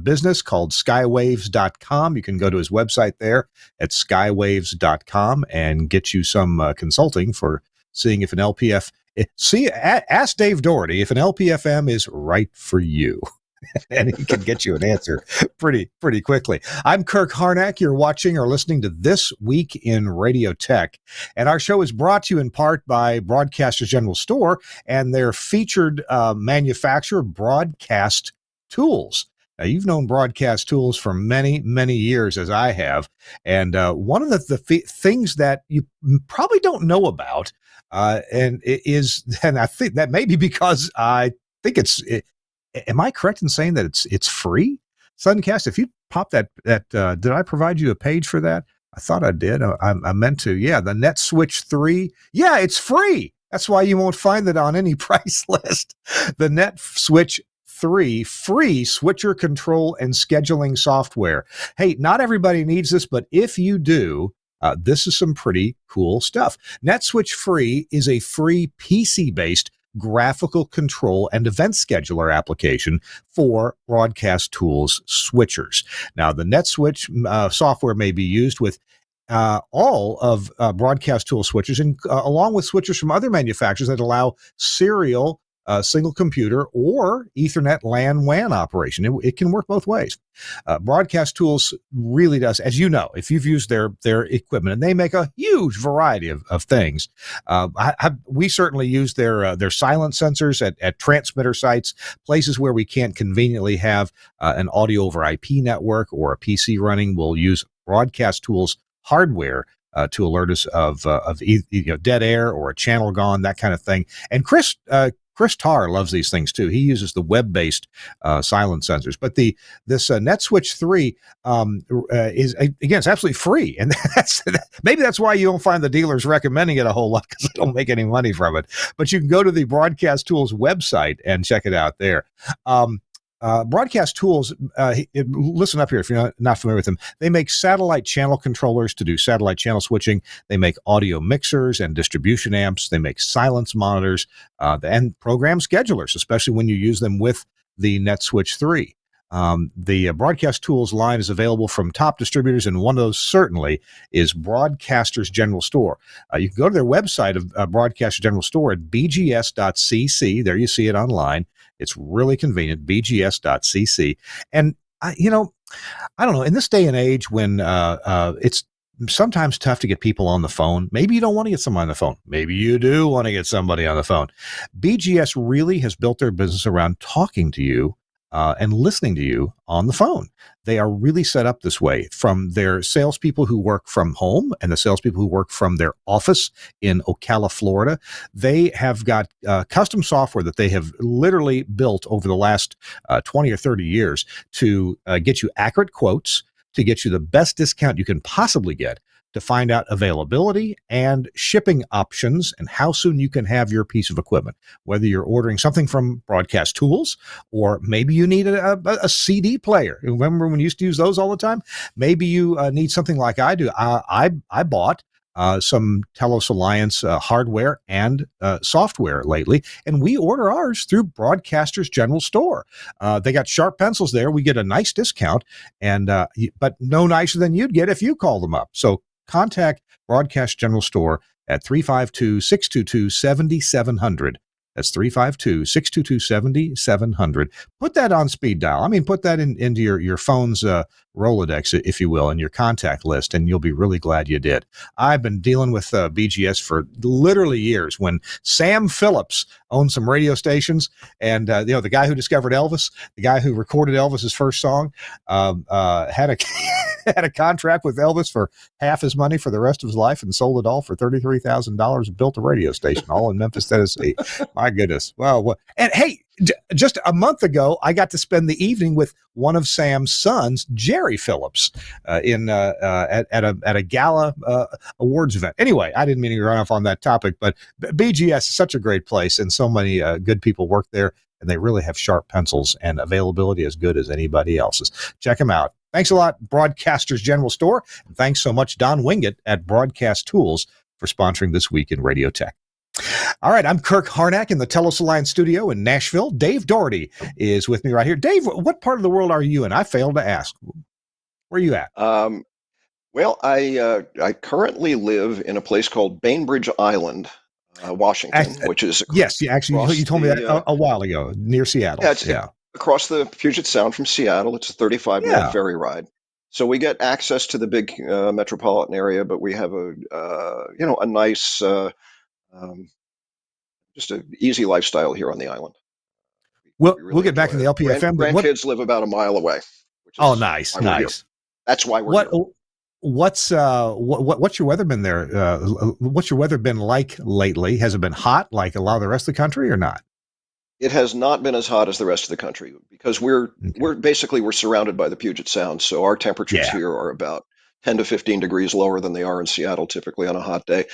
business called skywaves.com. You can go to his website there at skywaves.com and get you some consulting for seeing if an ask Dave Doherty if an LPFM is right for you. And he can get you an answer pretty quickly. I'm Kirk Harnack. You're watching or listening to This Week in Radio Tech. And our show is brought to you in part by Broadcasters General Store and their featured manufacturer, Broadcast Tools. Now, you've known Broadcast Tools for many, many years, as I have. And one of the things that you probably don't know about, and I think that may be because I think am I correct in saying that it's free? Suncast, if you pop that, did I provide you a page for that? I thought I did. I meant to. Yeah, the NetSwitch 3. Yeah, it's free. That's why you won't find it on any price list. The NetSwitch 3 free switcher control and scheduling software. Hey, not everybody needs this, but if you do, this is some pretty cool stuff. NetSwitch Free is a free PC-based graphical control and event scheduler application for Broadcast Tools switchers. Now, the NetSwitch software may be used with all of Broadcast Tool switchers, and along with switchers from other manufacturers that allow serial single computer or Ethernet LAN WAN operation. It can work both ways. Broadcast Tools really does, as you know, if you've used their equipment, and they make a huge variety of things. We certainly use their silent sensors at transmitter sites, places where we can't conveniently have an audio over IP network or a PC running. We'll use broadcast tools hardware to alert us of dead air or a channel gone, that kind of thing. And Chris Tarr loves these things too. He uses the web-based silent sensors. But this NetSwitch 3 is, again, it's absolutely free, and maybe that's why you don't find the dealers recommending it a whole lot, because they don't make any money from it. But you can go to the Broadcast Tools website and check it out there. Broadcast Tools, listen up here if you're not familiar with them. They make satellite channel controllers to do satellite channel switching. They make audio mixers and distribution amps. They make silence monitors and program schedulers, especially when you use them with the NetSwitch 3. The Broadcast Tools line is available from top distributors, and one of those certainly is Broadcasters General Store. You can go to their website of Broadcasters General Store at bgs.cc. There you see it online. It's really convenient, bgs.cc. And, I don't know, in this day and age when it's sometimes tough to get people on the phone, maybe you don't want to get somebody on the phone. Maybe you do want to get somebody on the phone. BGS really has built their business around talking to you and listening to you on the phone. They are really set up this way, from their salespeople who work from home and the salespeople who work from their office in Ocala, Florida. They have got custom software that they have literally built over the last 20 or 30 years to get you accurate quotes, to get you the best discount you can possibly get, to find out availability and shipping options and how soon you can have your piece of equipment. Whether you're ordering something from Broadcast Tools, or maybe you need a CD player. Remember when you used to use those all the time? Maybe you need something like I do. I bought some Telos Alliance hardware and software lately, and we order ours through Broadcasters General Store. They got sharp pencils there. We get a nice discount, and but no nicer than you'd get if you call them up. So contact Broadcast General Store at 352-622-7700. That's 352-622-7700. Put that on speed dial. I mean, put that into your phone's Rolodex, if you will, and your contact list, and you'll be really glad you did. I've been dealing with BGS for literally years. When Sam Phillips owned some radio stations, and the guy who discovered Elvis, the guy who recorded Elvis's first song, had a had a contract with Elvis for half his money for the rest of his life, and sold it all for $33,000 and built a radio station all in Memphis, Tennessee. My goodness. Well, and hey, just a month ago, I got to spend the evening with one of Sam's sons, Jerry Phillips, at a gala awards event. Anyway, I didn't mean to run off on that topic, but BGS is such a great place, and so many good people work there, and they really have sharp pencils and availability as good as anybody else's. Check them out. Thanks a lot, Broadcasters General Store. And thanks so much, Don Wingett at Broadcast Tools, for sponsoring This Week in Radio Tech. All right, I'm Kirk Harnack in the Telos Alliance studio in Nashville. Dave Doherty is with me right here. Dave, what part of the world are you in? I failed to ask. Where are you at? Well, I currently live in a place called Bainbridge Island, Washington, which is yes, actually, you told me that a while ago, near Seattle. Yeah, across the Puget Sound from Seattle. It's a 35-minute ferry ride. So we get access to the big metropolitan area, but we have a nice, just an easy lifestyle here on the island. We'll get back to the LPFM. Grandkids live about a mile away. Nice. That's why we're here. What's your weather been there? What's your weather been like lately? Has it been hot like a lot of the rest of the country, or not? It has not been as hot as the rest of the country, because we're surrounded by the Puget Sound, so our temperatures here are about 10 to 15 degrees lower than they are in Seattle typically on a hot day.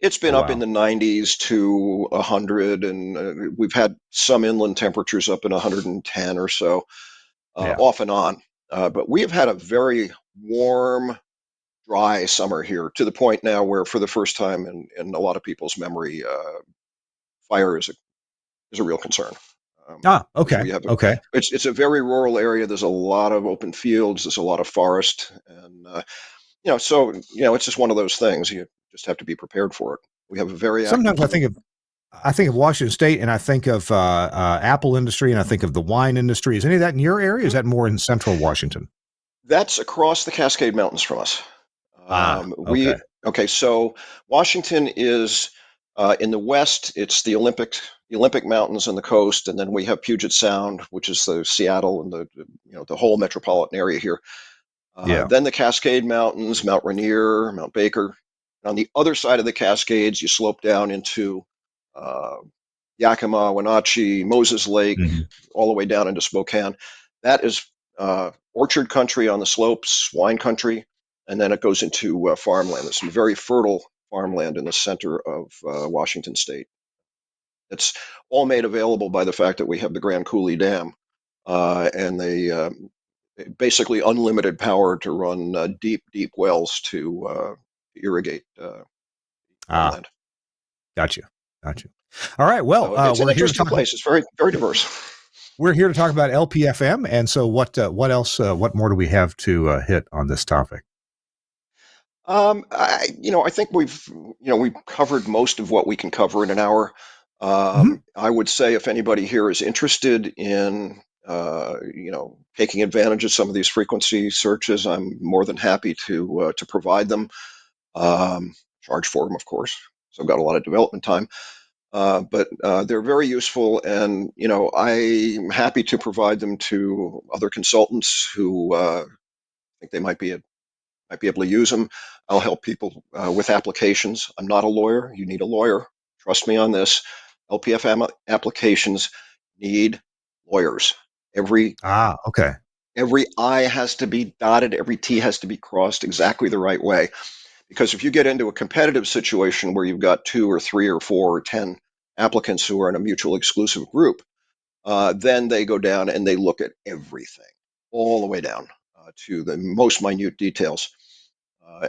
It's been up in the 90s to 100, and we've had some inland temperatures up in 110 or so, off and on. But we have had a very warm, dry summer here, to the point now where, for the first time in a lot of people's memory, fire is a real concern. Okay. It's a very rural area. There's a lot of open fields. There's a lot of forest, and so it's just one of those things. You just have to be prepared for it. We have a very sometimes I think of Washington State, and I think of apple industry, and I think of the wine industry. Is any of that in your area? Is that more in central Washington? That's across the Cascade Mountains from us. So Washington is in the west. It's the Olympic Mountains and the coast, and then we have Puget Sound, which is the Seattle and the whole metropolitan area here. Yeah. Then the Cascade Mountains, Mount Rainier, Mount Baker. On the other side of the Cascades, you slope down into uh, Yakima, Wenatchee, Moses Lake, Mhm. all the way down into Spokane. That is orchard country on the slopes, wine country, and then it goes into farmland. There's some very fertile farmland in the center of Washington State. It's all made available by the fact that we have the Grand Coulee Dam, and they basically unlimited power to run deep, deep wells to irrigate Ah, farmland. gotcha. Gotcha. All right. Well, So it's an we're here to interesting talk. place. It's very, very diverse. We're here to talk about LPFM, and so what else? What more do we have to hit on this topic? I think we've covered most of what we can cover in an hour. Mhm. I would say if anybody here is interested in, taking advantage of some of these frequency searches, I'm more than happy to provide them. Charge for them, of course. So I've got a lot of development time, but they're very useful, and I'm happy to provide them to other consultants who think they might be able to use them. I'll help people with applications. I'm not a lawyer. You need a lawyer. Trust me on this. LPFM applications need lawyers. Every Ah, okay. every I has to be dotted, every T has to be crossed exactly the right way. Because if you get into a competitive situation where you've got 2 or 3 or 4 or 10 applicants who are in a mutual exclusive group, then they go down and they look at everything, all the way down to the most minute details.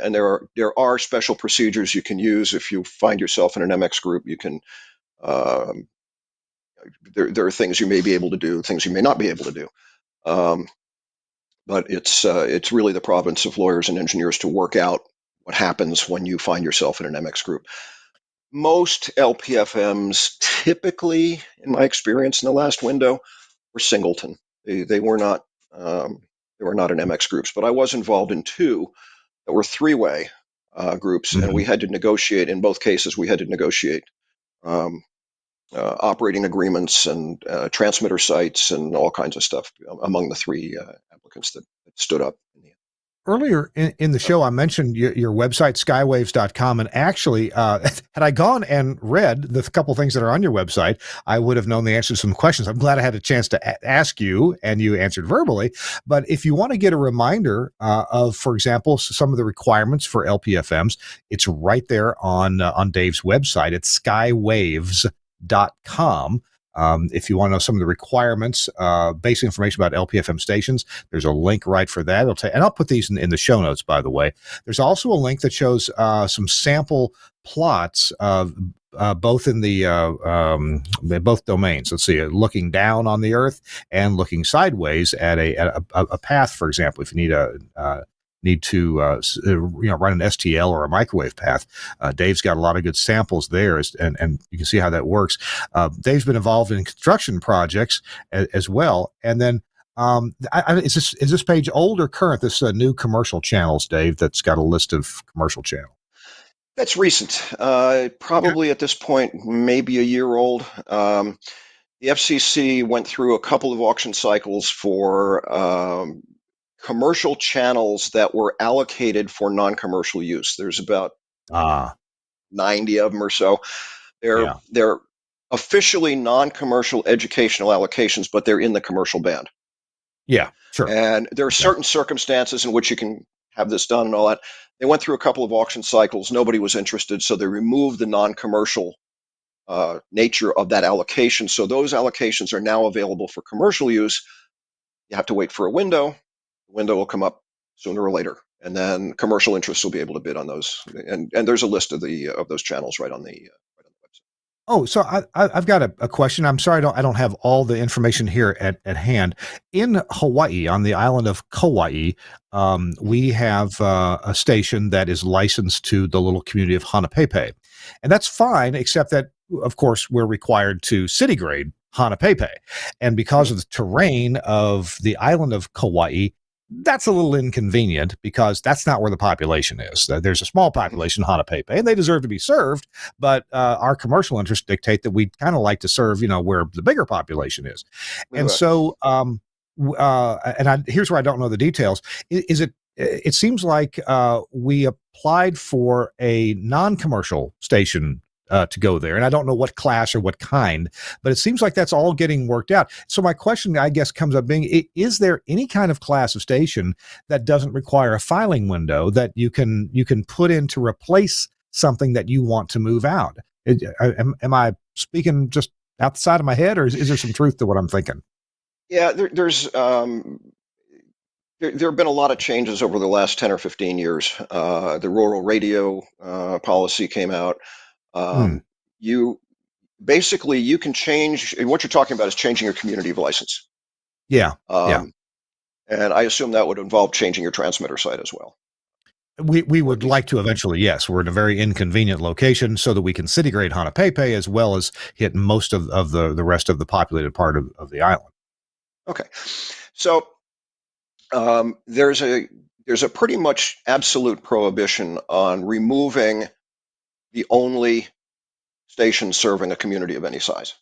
And there are special procedures you can use if you find yourself in an MX group. You can um, there are things you may be able to do, things you may not be able to do. Um, but it's really the province of lawyers and engineers to work out what happens when you find yourself in an MX group. Most LPFMs, typically, in my experience in the last window, were singleton. They were not they were not in MX groups, but I was involved in two that were three-way groups, and Mhm. we had to negotiate. In both cases, we had to negotiate um, operating agreements and transmitter sites and all kinds of stuff among the three applicants that stood up in the end. Earlier in the So, show, I mentioned your website, skywaves.com. And actually, had I gone and read the couple things that are on your website, I would have known the answer to some questions. I'm glad I had a chance to ask you, and you answered verbally. But if you want to get a reminder of, for example, some of the requirements for LPFMs, it's right there on Dave's website. It's skywaves.com. If you want to know some of the requirements, basic information about LPFM stations, there's a link right for that. And I'll put these in the show notes, by the way. There's also a link that shows some sample plots of both in the both domains. Let's see, looking down on the Earth and looking sideways at a path, for example. If you need to run an STL or a microwave path, Dave's got a lot of good samples there, and you can see how that works. Dave's been involved in construction projects as well. And then is this page old or current? This new commercial channels, Dave, that's got a list of commercial channels. that's recent. Okay. Probably at this point, maybe a year old. The FCC went through a couple of auction cycles for commercial channels that were allocated for non-commercial use. There's about Ah, 90 of them or so. They're yeah, they're officially non-commercial educational allocations, but they're in the commercial band. yeah, sure. And there are Okay. certain circumstances in which you can have this done and all that. They went through a couple of auction cycles. Nobody was interested, so they removed the non-commercial nature of that allocation. So those allocations are now available for commercial use. You have to wait for a window. The window will come up sooner or later, and then commercial interests will be able to bid on those. And there's a list of those channels right on the website. Oh, so I've got a question. I'm sorry, I don't have all the information here at hand. In Hawaii, on the island of Kauai, we have a station that is licensed to the little community of Hanapepe, and that's fine, except that, of course, we're required to city grade Hanapepe, and because Mhm. of the terrain of the island of Kauai, that's a little inconvenient because that's not where the population is. There's a small Mhm. population in Hanapepe, and they deserve to be served, but our commercial interests dictate that we kind of like to serve, where the bigger population is. And Right. so, here's where I don't know the details. Is it it seems like we applied for a non-commercial station to go there. And I don't know what class or what kind, but it seems like that's all getting worked out. So my question, I guess, comes up being, is there any kind of class of station that doesn't require a filing window that you can put in to replace something that you want to move out? Am I speaking just outside of my head, or is there some truth to what I'm thinking? Yeah, there have been a lot of changes over the last 10 or 15 years. The rural radio policy came out. Hmm. You basically you can change, and what you're talking about is changing your community of license. Yeah. Yeah. And I assume that would involve changing your transmitter site as well. We Or at would least, like to eventually, yes. We're in a very inconvenient location so that we can city grade Hanapepe as well as hit most of the rest of the populated part of the island. okay. So there's a pretty much absolute prohibition on removing the only station serving a community of any size.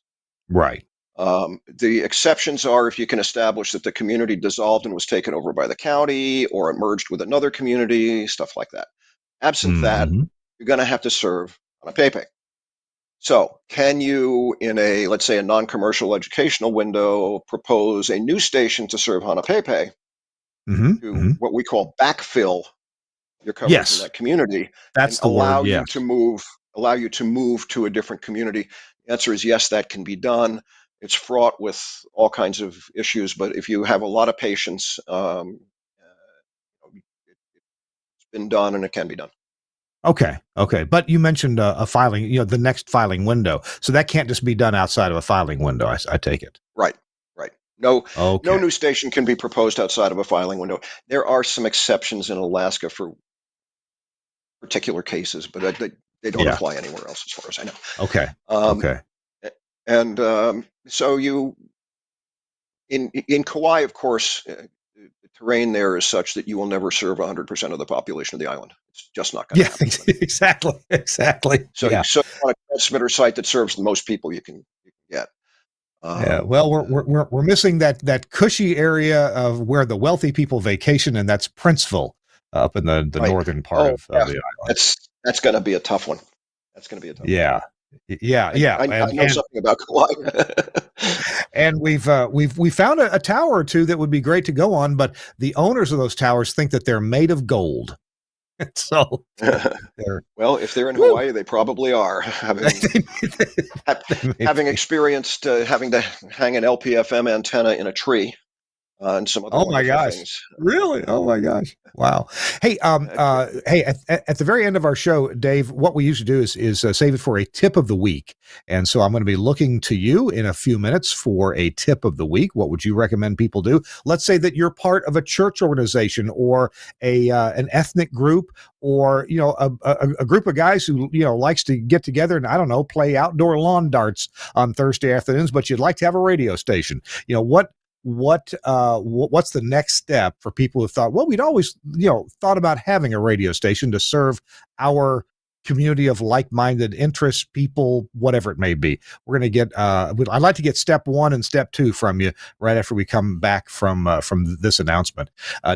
Right. The exceptions are if you can establish that the community dissolved and was taken over by the county, or it merged with another community, stuff like that. Absent that, Mm-hmm. you're going to have to serve on a PayPay. So, can you, in a, let's say, a non-commercial educational window, propose a new station to serve HANA PayPay Mm-hmm. to Mm-hmm. what we call backfill your coverage in Yes, that community and that's the word. allow you to move to a different community? The answer is yes, that can be done. It's fraught with all kinds of issues, but if you have a lot of patience, it's been done and it can be done. Okay. But you mentioned a filing, the next filing window. So that can't just be done outside of a filing window, I take it. Right, right. No, no Okay. new station can be proposed outside of a filing window. There are some exceptions in Alaska for particular cases, but they don't Yeah. apply anywhere else, as far as I know. Okay. Um, Okay. and so you in Kauai, of course, the terrain there is such that you will never serve 100% of the population of the island. It's just not going to Yeah, happen. exactly. Exactly. So, Yeah. so you want a transmitter site that serves the most people you can get. Yeah. Well, we're missing that cushy area of where the wealthy people vacation, and that's Princeville up in the Right. northern part Oh, of yeah. the island. That's going to be a tough one. That's going to be a tough one. Yeah. Yeah. Yeah. I know something about Kauai. And we found a tower or two that would be great to go on, but the owners of those towers think that they're made of gold. So they're Well, if they're in woo, Hawaii, they probably are. they Having may be. experienced having to hang an LPFM antenna in a tree and some other Oh my wonderful gosh. things. Really? Oh my gosh. Wow. Hey, Uh, hey, at the very end of our show, Dave, what we usually do is save it for a tip of the week. And so I'm going to be looking to you in a few minutes for a tip of the week. What would you recommend people do? Let's say that you're part of a church organization or an ethnic group, or a group of guys who likes to get together and, I don't know, play outdoor lawn darts on Thursday afternoons, but you'd like to have a radio station. What's the next step for people who thought, well, we'd always thought about having a radio station to serve our community of like-minded interests, people, whatever it may be. We're going to get I'd like to get step 1 and step 2 from you right after we come back from this announcement.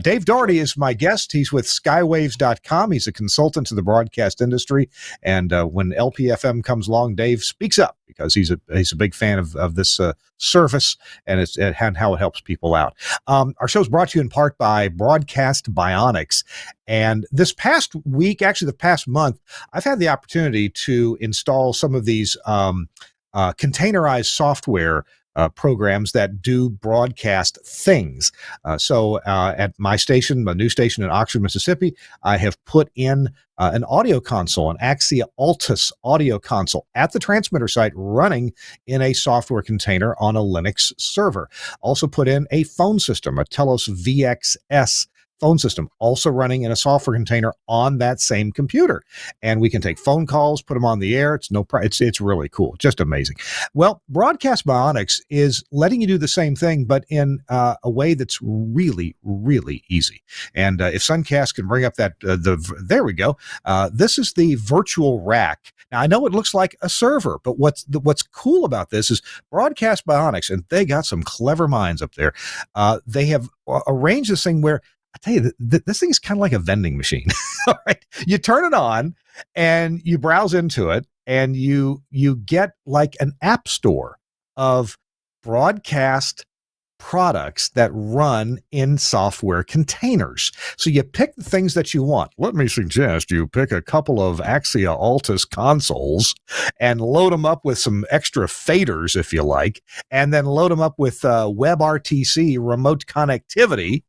Dave Doherty is my guest. He's with skywaves.com. He's a consultant to the broadcast industry, and when LPFM comes along, Dave speaks up because he's a big fan of this service and how it helps people out. Our show is brought to you in part by Broadcast Bionics. And this past week, actually the past month, I've had the opportunity to install some of these containerized software programs that do broadcast things. So at my station, my new station in Oxford, Mississippi, I have put in an audio console, an Axia Altus audio console at the transmitter site running in a software container on a Linux server. Also put in a phone system, a Telos VXS phone system, also running in a software container on that same computer. And we can take phone calls, put them on the air. It's really cool. Just amazing. Well, Broadcast Bionics is letting you do the same thing, but in a way that's really, really easy. And if Suncast can bring up that, there we go. This is the virtual rack. Now, I know it looks like a server, but what's cool about this is Broadcast Bionics, and they got some clever minds up there. They have arranged this thing where I tell you, this thing is kind of like a vending machine. All right. You turn it on and you browse into it and you get like an app store of broadcast products that run in software containers. So you pick the things that you want. Let me suggest you pick a couple of Axia Altus consoles and load them up with some extra faders, if you like, and then load them up with WebRTC remote connectivity.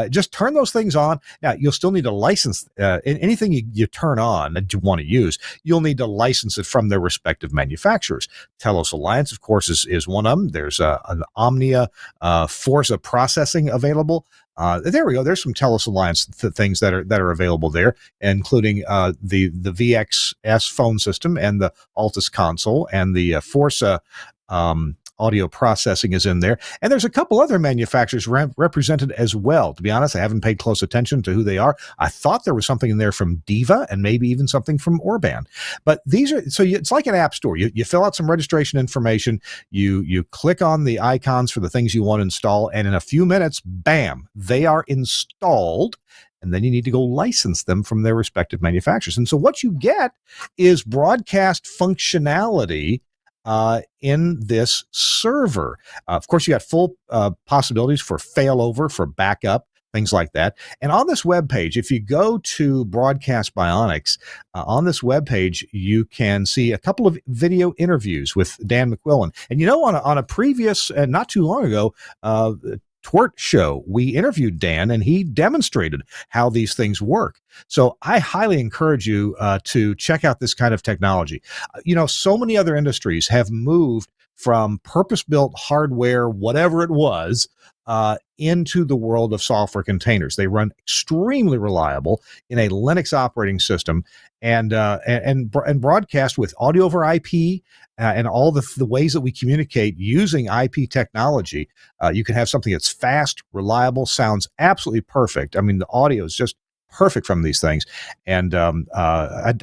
Just turn those things on. Now, you'll still need a license. Anything you turn on that you want to use, you'll need to license it from their respective manufacturers. Telos Alliance, of course, is one of them. There's an Omnia Forza processing available. There we go. There's some Telos Alliance things that are available there, including the VXS phone system and the Altus console, and the Forza audio processing is in there. And there's a couple other manufacturers represented as well. To be honest, I haven't paid close attention to who they are. I thought there was something in there from Diva and maybe even something from Orban. But these are, it's like an app store. You fill out some registration information, you click on the icons for the things you want to install, and in a few minutes, bam, they are installed. And then you need to go license them from their respective manufacturers. And so what you get is broadcast functionality in this server. Of course, you got full possibilities for failover, for backup, things like that. And on this webpage, if you go to Broadcast Bionics, on this webpage, you can see a couple of video interviews with Dan McQuillan. And on a previous, not too long ago, TWiRT show, we interviewed Dan and he demonstrated how these things work. So I highly encourage you to check out this kind of technology. So many other industries have moved from purpose-built hardware, whatever it was, into the world of software containers. They run extremely reliable in a Linux operating system and broadcast with audio over IP and all the ways that we communicate using IP technology. You can have something that's fast, reliable, sounds absolutely perfect. I mean, the audio is just perfect from these things. And I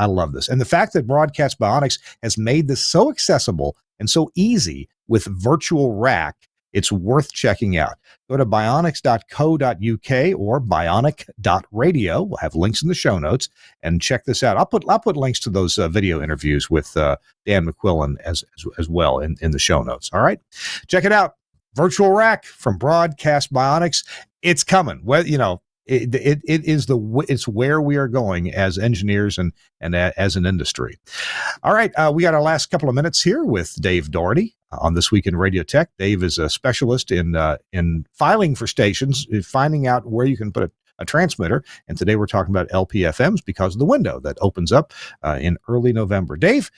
love this. And the fact that Broadcast Bionics has made this so accessible and so easy with virtual rack, it's worth checking out. Go to bionics.co.uk or bionic.radio. We'll have links in the show notes and check this out. I'll put links to those video interviews with Dan McQuillan as well in the show notes. All right, check it out. Virtual rack from Broadcast Bionics. It's coming. Well, it's where we are going as engineers and as an industry. All right, we got our last couple of minutes here with Dave Doherty on This Week in Radio Tech. Dave is a specialist in filing for stations, finding out where you can put a transmitter. And today we're talking about LPFMs because of the window that opens up in early November. Dave,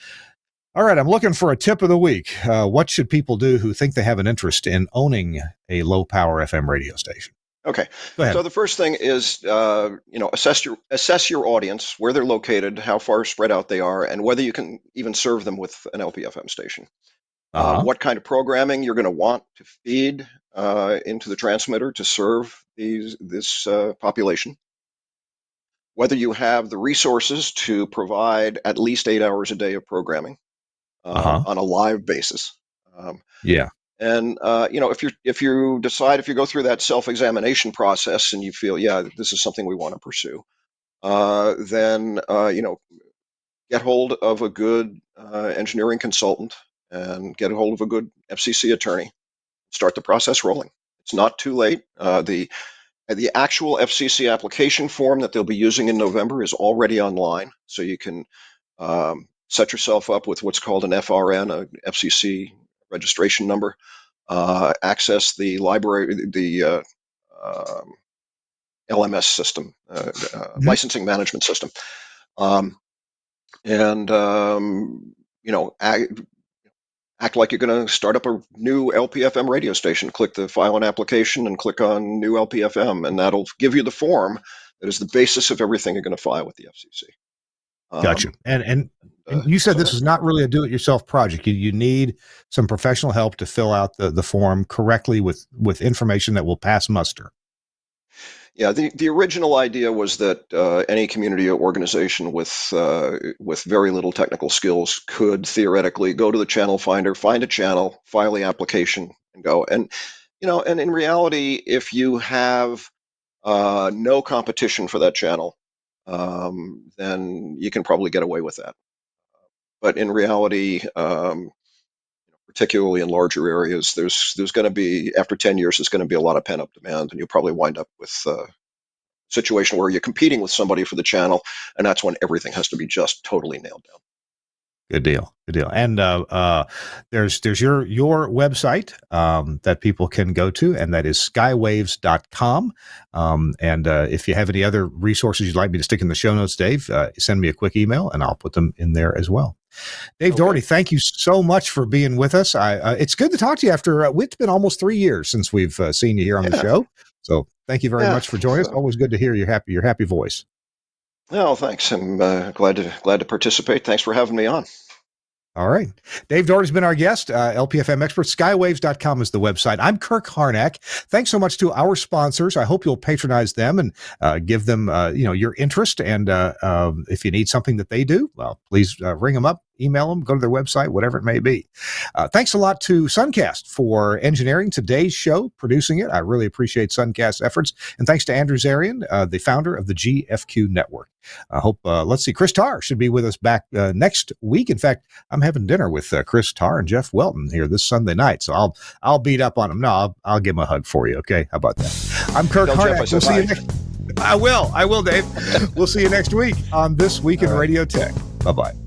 all right, I'm looking for a tip of the week. What should people do who think they have an interest in owning a low power FM radio station? Okay. So the first thing is, assess your audience, where they're located, how far spread out they are, and whether you can even serve them with an LPFM station. What kind of programming you're going to want to feed into the transmitter to serve this population. Whether you have the resources to provide at least 8 hours a day of programming on a live basis. Yeah. And if you decide, if you go through that self-examination process and you feel, yeah, this is something we want to pursue, then get hold of a good engineering consultant and get a hold of a good FCC attorney. Start the process rolling. It's not too late. The actual FCC application form that they'll be using in November is already online, so you can set yourself up with what's called an FRN, a FCC registration number. Access the library, the LMS system, licensing management system, and act like you're going to start up a new LPFM radio station. Click the file an application and click on new LPFM, and that'll give you the form that is the basis of everything you're going to file with the FCC. Gotcha. And you said this is not really a do-it-yourself project. You need some professional help to fill out the form correctly with information that will pass muster. Yeah, the original idea was that any community organization with very little technical skills could theoretically go to the channel finder, find a channel, file the application, and go. And and in reality, if you have no competition for that channel, then you can probably get away with that. But in reality, particularly in larger areas, there's going to be, after 10 years, there's going to be a lot of pent-up demand, and you'll probably wind up with a situation where you're competing with somebody for the channel, and that's when everything has to be just totally nailed down. Good deal. Good deal. And there's your website that people can go to, and that is skywaves.com. And if you have any other resources you'd like me to stick in the show notes, Dave, send me a quick email, and I'll put them in there as well. Dave Doherty, thank you so much for being with us. It's good to talk to you after it's been almost 3 years since we've seen you here on the show. So thank you very much for joining us. Always good to hear your happy voice. Oh, thanks. I'm glad to participate. Thanks for having me on. All right. Dave Doherty's been our guest, LPFM expert. Skywaves.com is the website. I'm Kirk Harnack. Thanks so much to our sponsors. I hope you'll patronize them and give them, your interest. And if you need something that they do, well, please ring them up, email them, go to their website, whatever it may be. Thanks a lot to Suncast for engineering today's show, producing it. I really appreciate Suncast's efforts. And thanks to Andrew Zarian, the founder of the GFQ Network. I hope, let's see, Chris Tarr should be with us back next week. In fact, I'm having dinner with Chris Tarr and Jeff Welton here this Sunday night. So I'll beat up on him. No, I'll give him a hug for you. Okay. How about that? I'm Kirk Harnack. We'll see you next. I will, Dave. We'll see you next week on This Week in Radio Tech. Bye-bye.